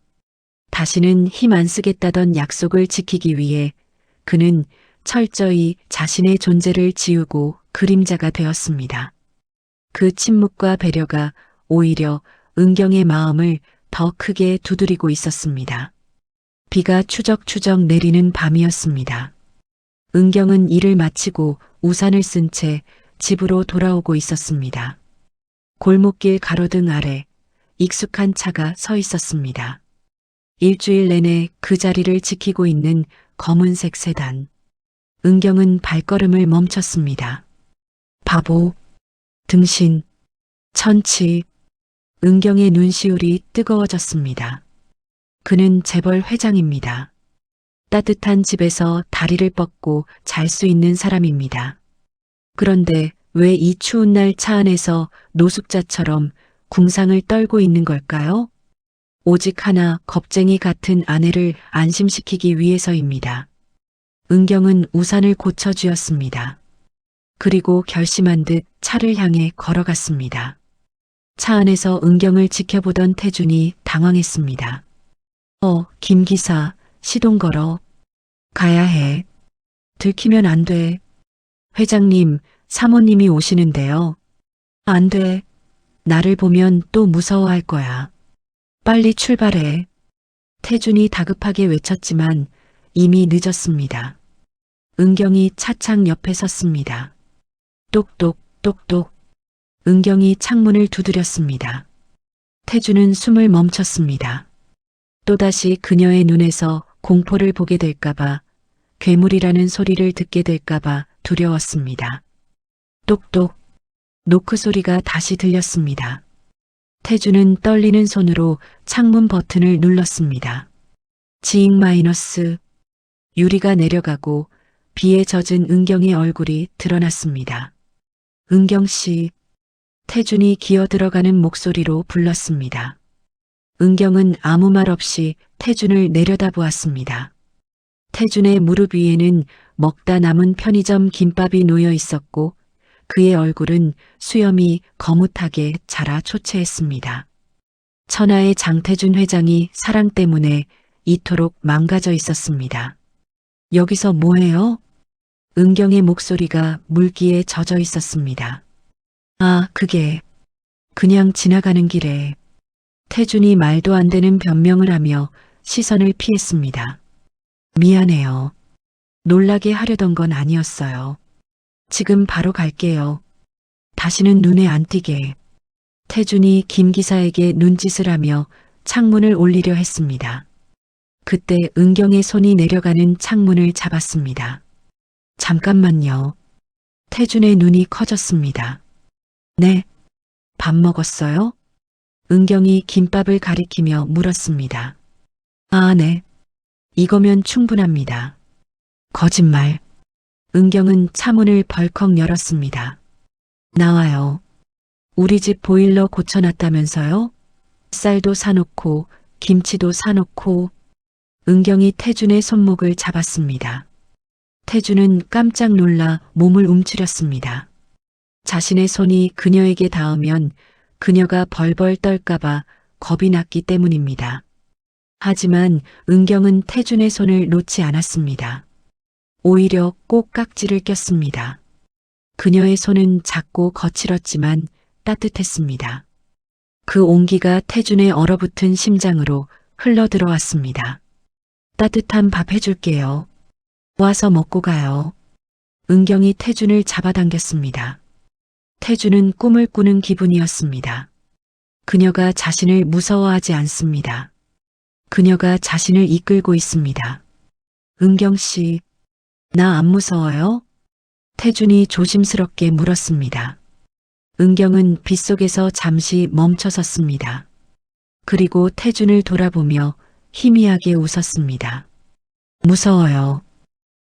다시는 힘 안 쓰겠다던 약속을 지키기 위해 그는 철저히 자신의 존재를 지우고 그림자가 되었습니다. 그 침묵과 배려가 오히려 은경의 마음을 더 크게 두드리고 있었습니다. 비가 추적추적 내리는 밤이었습니다. 은경은 일을 마치고 우산을 쓴 채 집으로 돌아오고 있었습니다. 골목길 가로등 아래 익숙한 차가 서 있었습니다. 일주일 내내 그 자리를 지키고 있는 검은색 세단. 은경은 발걸음을 멈췄습니다. 바보, 등신, 천치. 은경의 눈시울이 뜨거워졌습니다. 그는 재벌 회장입니다. 따뜻한 집에서 다리를 뻗고 잘 수 있는 사람입니다. 그런데 왜 이 추운 날 차 안에서 노숙자처럼 궁상을 떨고 있는 걸까요? 오직 하나 겁쟁이 같은 아내를 안심시키기 위해서입니다. 은경은 우산을 고쳐주었습니다. 그리고 결심한 듯 차를 향해 걸어갔습니다. 차 안에서 은경을 지켜보던 태준이 당황했습니다. 김 기사, 시동 걸어. 가야 해. 들키면 안 돼. 회장님, 사모님이 오시는데요. 안 돼. 나를 보면 또 무서워할 거야. 빨리 출발해. 태준이 다급하게 외쳤지만 이미 늦었습니다. 은경이 차창 옆에 섰습니다. 똑똑, 똑똑. 은경이 창문을 두드렸습니다. 태준은 숨을 멈췄습니다. 또다시 그녀의 눈에서 공포를 보게 될까봐, 괴물이라는 소리를 듣게 될까봐 두려웠습니다. 똑똑. 노크 소리가 다시 들렸습니다. 태준은 떨리는 손으로 창문 버튼을 눌렀습니다. 지잉 마이너스. 유리가 내려가고 비에 젖은 은경의 얼굴이 드러났습니다. 은경 씨. 태준이 기어 들어가는 목소리로 불렀습니다. 은경은 아무 말 없이 태준을 내려다보았습니다. 태준의 무릎 위에는 먹다 남은 편의점 김밥이 놓여 있었고 그의 얼굴은 수염이 거뭇하게 자라 초췌했습니다. 천하의 장태준 회장이 사랑 때문에 이토록 망가져 있었습니다. 여기서 뭐해요? 은경의 목소리가 물기에 젖어 있었습니다. 그게 그냥 지나가는 길에. 태준이 말도 안 되는 변명을 하며 시선을 피했습니다. 미안해요. 놀라게 하려던 건 아니었어요. 지금 바로 갈게요. 다시는 눈에 안 띄게. 태준이 김 기사에게 눈짓을 하며 창문을 올리려 했습니다. 그때 은경의 손이 내려가는 창문을 잡았습니다. 잠깐만요. 태준의 눈이 커졌습니다. 네. 밥 먹었어요? 은경이 김밥을 가리키며 물었습니다. 네. 이거면 충분합니다. 거짓말. 은경은 차문을 벌컥 열었습니다. 나와요. 우리 집 보일러 고쳐놨다면서요? 쌀도 사놓고 김치도 사놓고. 은경이 태준의 손목을 잡았습니다. 태준은 깜짝 놀라 몸을 움츠렸습니다. 자신의 손이 그녀에게 닿으면 그녀가 벌벌 떨까봐 겁이 났기 때문입니다. 하지만 은경은 태준의 손을 놓지 않았습니다. 오히려 꼭 깍지를 꼈습니다. 그녀의 손은 작고 거칠었지만 따뜻했습니다. 그 온기가 태준의 얼어붙은 심장으로 흘러들어왔습니다. 따뜻한 밥 해줄게요. 와서 먹고 가요. 은경이 태준을 잡아당겼습니다. 태준은 꿈을 꾸는 기분이었습니다. 그녀가 자신을 무서워하지 않습니다. 그녀가 자신을 이끌고 있습니다. 은경 씨, 나 안 무서워요? 태준이 조심스럽게 물었습니다. 은경은 빗속에서 잠시 멈춰섰습니다. 그리고 태준을 돌아보며 희미하게 웃었습니다. 무서워요.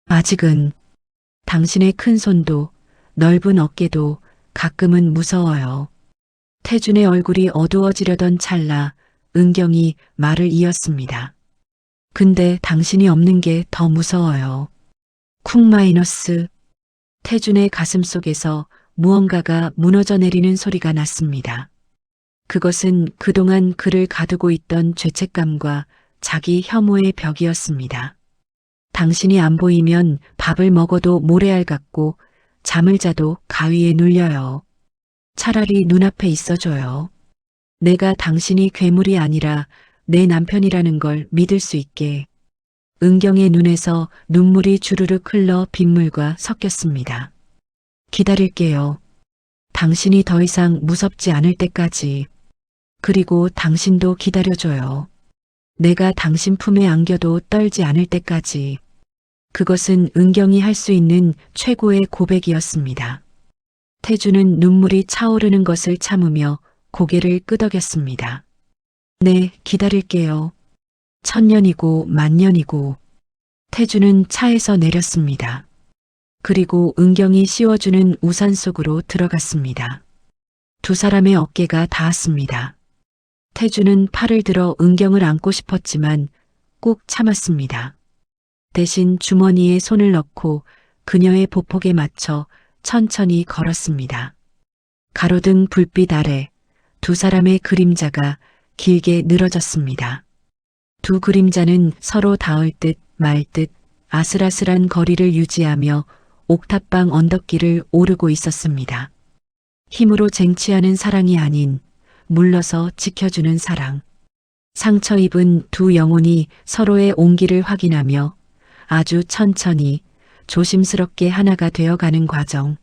아직은. 당신의 큰 손도 넓은 어깨도 가끔은 무서워요. 태준의 얼굴이 어두워지려던 찰나 은경이 말을 이었습니다. 근데 당신이 없는 게 더 무서워요. 쿵 마이너스. 태준의 가슴 속에서 무언가가 무너져 내리는 소리가 났습니다. 그것은 그동안 그를 가두고 있던 죄책감과 자기 혐오의 벽이었습니다. 당신이 안 보이면 밥을 먹어도 모래알 같고 잠을 자도 가위에 눌려요. 차라리 눈앞에 있어줘요. 내가 당신이 괴물이 아니라 내 남편이라는 걸 믿을 수 있게. 은경의 눈에서 눈물이 주르륵 흘러 빗물과 섞였습니다. 기다릴게요. 당신이 더 이상 무섭지 않을 때까지. 그리고 당신도 기다려줘요. 내가 당신 품에 안겨도 떨지 않을 때까지. 그것은 은경이 할 수 있는 최고의 고백이었습니다. 태주는 눈물이 차오르는 것을 참으며 고개를 끄덕였습니다. 네, 기다릴게요. 1000년이고 만년이고. 태주는 차에서 내렸습니다. 그리고 은경이 씌워주는 우산 속으로 들어갔습니다. 두 사람의 어깨가 닿았습니다. 태주는 팔을 들어 은경을 안고 싶었지만 꾹 참았습니다. 대신 주머니에 손을 넣고 그녀의 보폭에 맞춰 천천히 걸었습니다. 가로등 불빛 아래 두 사람의 그림자가 길게 늘어졌습니다. 두 그림자는 서로 닿을 듯 말 듯 아슬아슬한 거리를 유지하며 옥탑방 언덕길을 오르고 있었습니다. 힘으로 쟁취하는 사랑이 아닌 물러서 지켜주는 사랑. 상처 입은 두 영혼이 서로의 온기를 확인하며 아주 천천히 조심스럽게 하나가 되어가는 과정.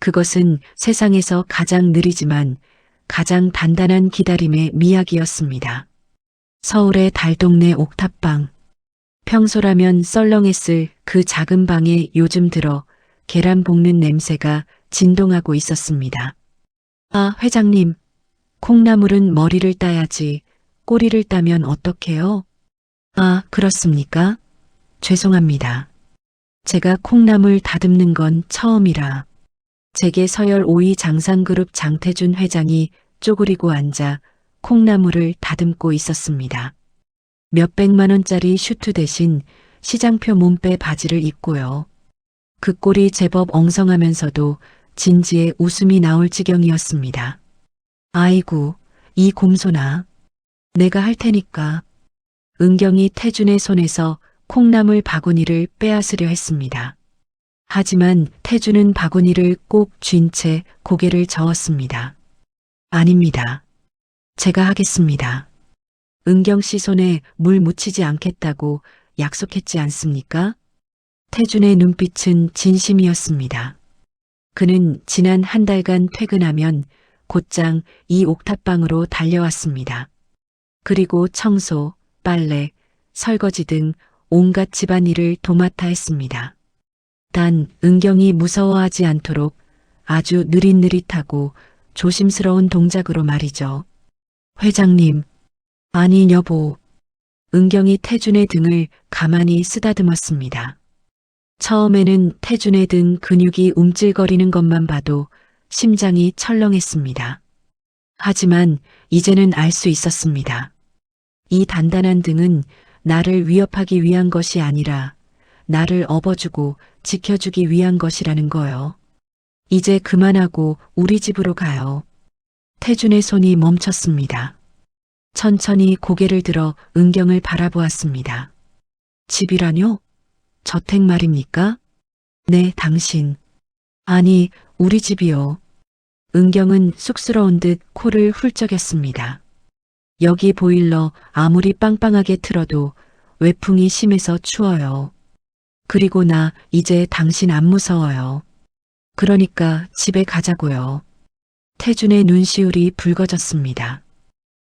그것은 세상에서 가장 느리지만 가장 단단한 기다림의 미학이었습니다. 서울의 달동네 옥탑방. 평소라면 썰렁했을 그 작은 방에 요즘 들어 계란 볶는 냄새가 진동하고 있었습니다. 아, 회장님. 콩나물은 머리를 따야지 꼬리를 따면 어떡해요? 아, 그렇습니까? 죄송합니다. 제가 콩나물 다듬는 건 처음이라. 제게 서열 5위 장상그룹 장태준 회장이 쪼그리고 앉아 콩나물을 다듬고 있었습니다. 몇백만 원짜리 슈트 대신 시장표 몸빼 바지를 입고요. 그 꼴이 제법 엉성하면서도 진지에 웃음이 나올 지경이었습니다. 아이고, 이 곰손아. 내가 할 테니까. 은경이 태준의 손에서 콩나물 바구니를 빼앗으려 했습니다. 하지만 태준은 바구니를 꼭 쥔 채 고개를 저었습니다. 아닙니다. 제가 하겠습니다. 은경 씨 손에 물 묻히지 않겠다고 약속했지 않습니까? 태준의 눈빛은 진심이었습니다. 그는 지난 한 달간 퇴근하면 곧장 이 옥탑방으로 달려왔습니다. 그리고 청소, 빨래, 설거지 등 온갖 집안일을 도맡아 했습니다. 단 은경이 무서워하지 않도록 아주 느릿느릿하고 조심스러운 동작으로 말이죠. 회장님, 아니 여보. 은경이 태준의 등을 가만히 쓰다듬었습니다. 처음에는 태준의 등 근육이 움찔거리는 것만 봐도 심장이 철렁했습니다. 하지만 이제는 알 수 있었습니다. 이 단단한 등은 나를 위협하기 위한 것이 아니라 나를 업어주고 지켜주기 위한 것이라는 거요. 이제 그만하고 우리 집으로 가요. 태준의 손이 멈췄습니다. 천천히 고개를 들어 은경을 바라보았습니다. 집이라뇨? 저택 말입니까? 네, 당신. 아니, 우리 집이요. 은경은 쑥스러운 듯 코를 훌쩍였습니다. 여기 보일러 아무리 빵빵하게 틀어도 외풍이 심해서 추워요. 그리고 나 이제 당신 안 무서워요. 그러니까 집에 가자고요. 태준의 눈시울이 붉어졌습니다.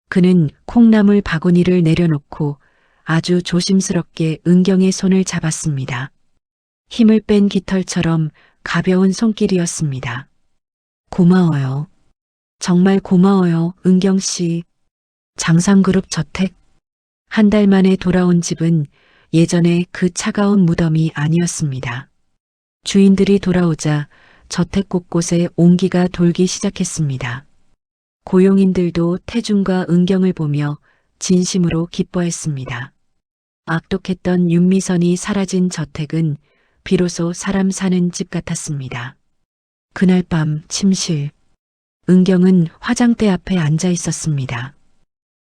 그는 콩나물 바구니를 내려놓고 아주 조심스럽게 은경의 손을 잡았습니다. 힘을 뺀 깃털처럼 가벼운 손길이었습니다. 고마워요. 정말 고마워요, 은경 씨. 장상그룹 저택. 한 달 만에 돌아온 집은 예전에 그 차가운 무덤이 아니었습니다. 주인들이 돌아오자 저택 곳곳에 온기가 돌기 시작했습니다. 고용인들도 태준과 은경을 보며 진심으로 기뻐했습니다. 악독했던 윤미선이 사라진 저택은 비로소 사람 사는 집 같았습니다. 그날 밤 침실. 은경은 화장대 앞에 앉아 있었습니다.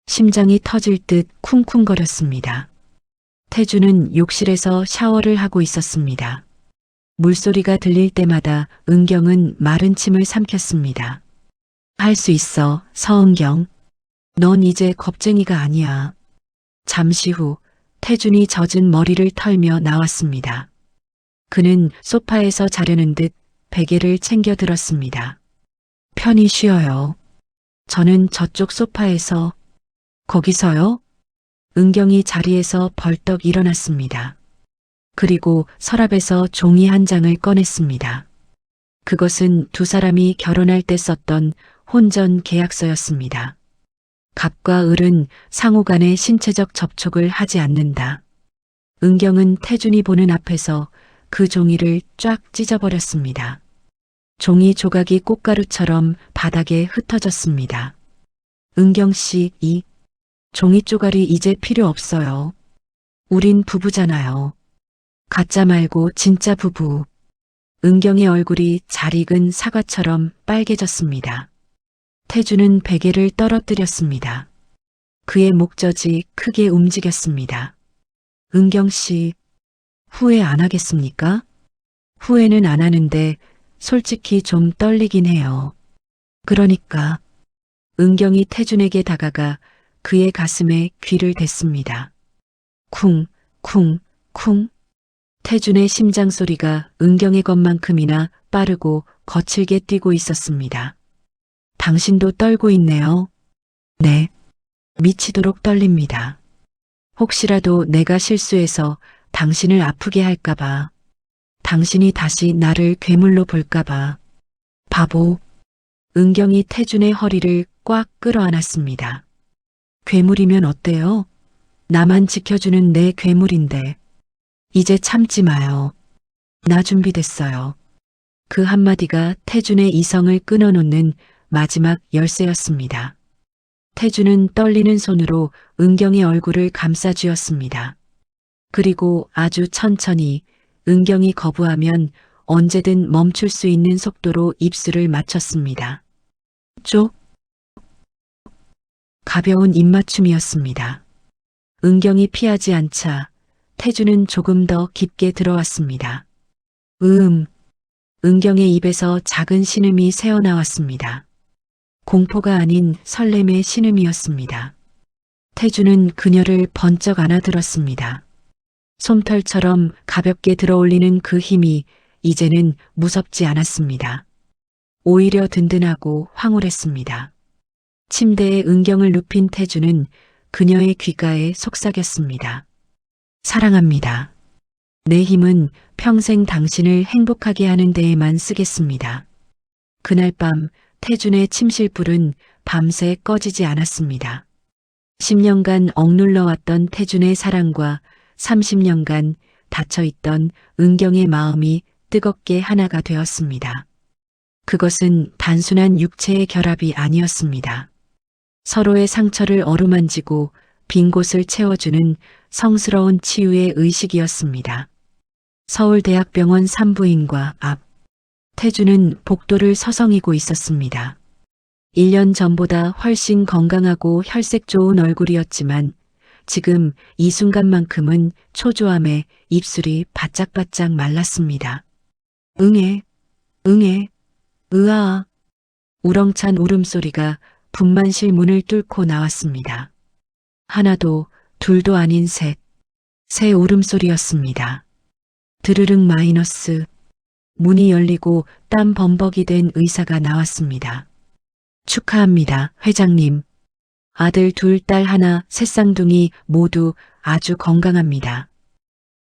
심장이 터질 듯 쿵쿵거렸습니다. 태준은 욕실에서 샤워를 하고 있었습니다. 물소리가 들릴 때마다 은경은 마른 침을 삼켰습니다. 할 수 있어, 서은경. 넌 이제 겁쟁이가 아니야. 잠시 후 태준이 젖은 머리를 털며 나왔습니다. 그는 소파에서 자려는 듯 베개를 챙겨 들었습니다. 편히 쉬어요. 저는 저쪽 소파에서. 거기서요? 은경이 자리에서 벌떡 일어났습니다. 그리고 서랍에서 종이 한 장을 꺼냈습니다. 그것은 두 사람이 결혼할 때 썼던 혼전 계약서였습니다. 갑과 을은 상호 간의 신체적 접촉을 하지 않는다. 은경은 태준이 보는 앞에서 그 종이를 쫙 찢어버렸습니다. 종이 조각이 꽃가루처럼 바닥에 흩어졌습니다. 은경 씨, 이 종이 쪼가리 이제 필요 없어요. 우린 부부잖아요. 가짜 말고 진짜 부부. 은경의 얼굴이 잘 익은 사과처럼 빨개졌습니다. 태준은 베개를 떨어뜨렸습니다. 그의 목젖이 크게 움직였습니다. 은경 씨, 후회 안 하겠습니까? 후회는 안 하는데 솔직히 좀 떨리긴 해요. 그러니까. 은경이 태준에게 다가가 그의 가슴에 귀를 댔습니다. 쿵, 쿵, 쿵. 태준의 심장 소리가 은경의 것만큼이나 빠르고 거칠게 뛰고 있었습니다. 당신도 떨고 있네요. 네. 미치도록 떨립니다. 혹시라도 내가 실수해서 당신을 아프게 할까봐. 당신이 다시 나를 괴물로 볼까봐. 바보. 은경이 태준의 허리를 꽉 끌어안았습니다. 괴물이면 어때요? 나만 지켜주는 내 괴물인데. 이제 참지 마요. 나 준비됐어요. 그 한마디가 태준의 이성을 끊어놓는 마지막 열쇠였습니다. 태준은 떨리는 손으로 은경의 얼굴을 감싸쥐었습니다. 그리고 아주 천천히 은경이 거부하면 언제든 멈출 수 있는 속도로 입술을 맞췄습니다. 쪽. 가벼운 입맞춤이었습니다. 은경이 피하지 않자 태준은 조금 더 깊게 들어왔습니다. 은경의 입에서 작은 신음이 새어나왔습니다. 공포가 아닌 설렘의 신음이었습니다. 태준은 그녀를 번쩍 안아들었습니다. 솜털처럼 가볍게 들어올리는 그 힘이 이제는 무섭지 않았습니다. 오히려 든든하고 황홀했습니다. 침대에 은경을 눕힌 태준은 그녀의 귓가에 속삭였습니다. 사랑합니다. 내 힘은 평생 당신을 행복하게 하는 데에만 쓰겠습니다. 그날 밤 태준의 침실불은 밤새 꺼지지 않았습니다. 10년간 억눌러왔던 태준의 사랑과 30년간 닫혀있던 은경의 마음이 뜨겁게 하나가 되었습니다. 그것은 단순한 육체의 결합이 아니었습니다. 서로의 상처를 어루만지고 빈 곳을 채워주는 성스러운 치유의 의식이었습니다. 서울대학병원 산부인과 앞. 태준은 복도를 서성이고 있었습니다. 1년 전보다 훨씬 건강하고 혈색 좋은 얼굴이었지만 지금 이 순간만큼은 초조함에 입술이 바짝바짝 말랐습니다. 응애, 으아. 우렁찬 울음소리가 분만실 문을 뚫고 나왔습니다. 하나도 둘도 아닌 새 울음소리였습니다. 드르륵 마이너스. 문이 열리고 땀 범벅이 된 의사가 나왔습니다. 축하합니다, 회장님. 아들 둘, 딸 하나, 새 쌍둥이 모두 아주 건강합니다.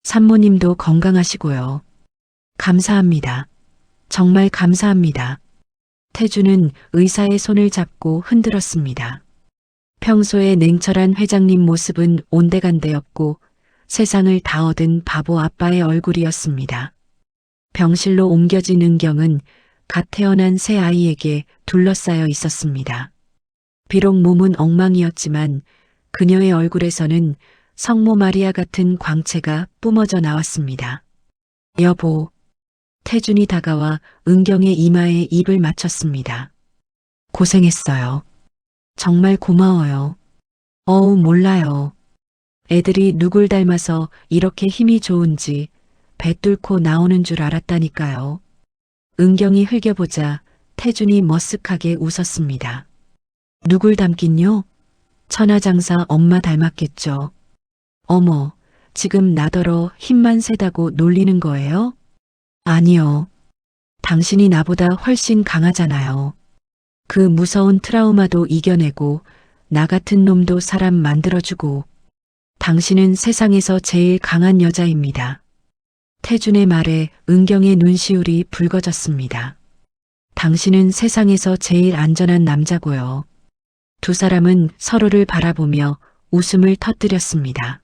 산모님도 건강하시고요. 감사합니다. 정말 감사합니다. 태준은 의사의 손을 잡고 흔들었습니다. 평소에 냉철한 회장님 모습은 온데간데였고 세상을 다 얻은 바보 아빠의 얼굴이었습니다. 병실로 옮겨진 은경은 갓 태어난 새 아이에게 둘러싸여 있었습니다. 비록 몸은 엉망이었지만 그녀의 얼굴에서는 성모 마리아 같은 광채가 뿜어져 나왔습니다. 여보. 태준이 다가와 은경의 이마에 입을 맞췄습니다. 고생했어요. 정말 고마워요. 몰라요. 애들이 누굴 닮아서 이렇게 힘이 좋은지 배 뚫고 나오는 줄 알았다니까요. 은경이 흘겨보자 태준이 머쓱하게 웃었습니다. 누굴 닮긴요? 천하장사 엄마 닮았겠죠. 어머, 지금 나더러 힘만 세다고 놀리는 거예요? 아니요. 당신이 나보다 훨씬 강하잖아요. 그 무서운 트라우마도 이겨내고 나 같은 놈도 사람 만들어주고 당신은 세상에서 제일 강한 여자입니다. 태준의 말에 은경의 눈시울이 붉어졌습니다. 당신은 세상에서 제일 안전한 남자고요. 두 사람은 서로를 바라보며 웃음을 터뜨렸습니다.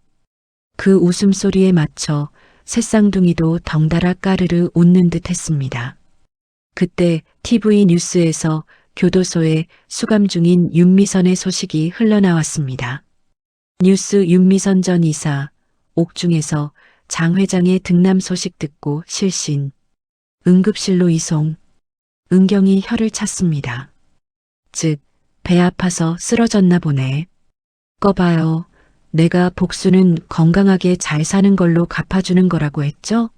그 웃음소리에 맞춰 새쌍둥이도 덩달아 까르르 웃는 듯 했습니다. 그때 TV 뉴스에서 교도소에 수감 중인 윤미선의 소식이 흘러나왔습니다. 뉴스 윤미선 전 이사, 옥중에서 장 회장의 등남 소식 듣고 실신. 응급실로 이송. 은경이 혀를 찼습니다. 즉, 배 아파서 쓰러졌나 보네. 꺼봐요. 내가 복수는 건강하게 잘 사는 걸로 갚아주는 거라고 했죠?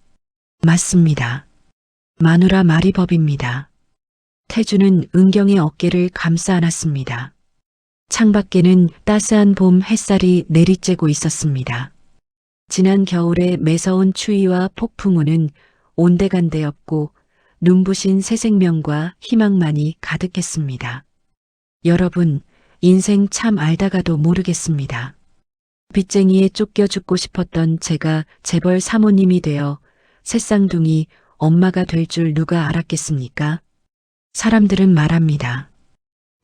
맞습니다. 마누라 말이 법입니다. 태주는 은경의 어깨를 감싸 안았습니다. 창밖에는 따스한 봄 햇살이 내리쬐고 있었습니다. 지난 겨울의 매서운 추위와 폭풍우는 온데간데 없고 눈부신 새 생명과 희망만이 가득했습니다. 여러분, 인생 참 알다가도 모르겠습니다. 빚쟁이에 쫓겨 죽고 싶었던 제가 재벌 사모님이 되어 새쌍둥이 엄마가 될 줄 누가 알았겠습니까? 사람들은 말합니다.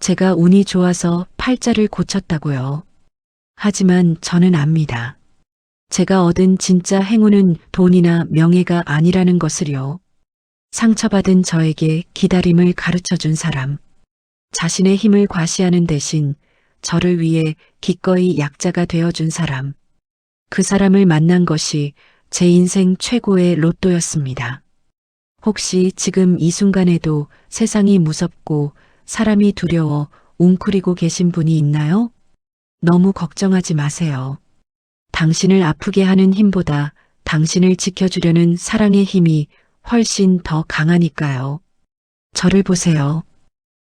제가 운이 좋아서 팔자를 고쳤다고요. 하지만 저는 압니다. 제가 얻은 진짜 행운은 돈이나 명예가 아니라는 것을요. 상처받은 저에게 기다림을 가르쳐준 사람. 자신의 힘을 과시하는 대신 저를 위해 기꺼이 약자가 되어준 사람. 그 사람을 만난 것이 제 인생 최고의 로또였습니다. 혹시 지금 이 순간에도 세상이 무섭고 사람이 두려워 웅크리고 계신 분이 있나요? 너무 걱정하지 마세요. 당신을 아프게 하는 힘보다 당신을 지켜주려는 사랑의 힘이 훨씬 더 강하니까요. 저를 보세요.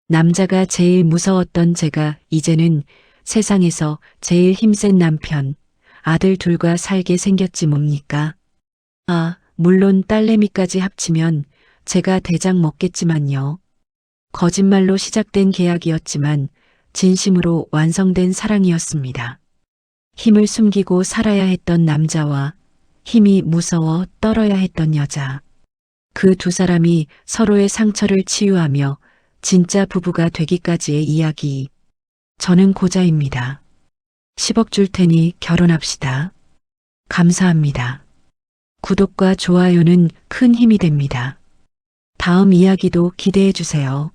남자가 제일 무서웠던 제가 이제는 세상에서 제일 힘센 남편, 아들 둘과 살게 생겼지 뭡니까? 아, 물론 딸내미까지 합치면 제가 대장 먹겠지만요. 거짓말로 시작된 계약이었지만 진심으로 완성된 사랑이었습니다. 힘을 숨기고 살아야 했던 남자와 힘이 무서워 떨어야 했던 여자. 그 두 사람이 서로의 상처를 치유하며 진짜 부부가 되기까지의 이야기. 저는 고자입니다. 10억 줄 테니 결혼합시다. 감사합니다. 구독과 좋아요는 큰 힘이 됩니다. 다음 이야기도 기대해 주세요.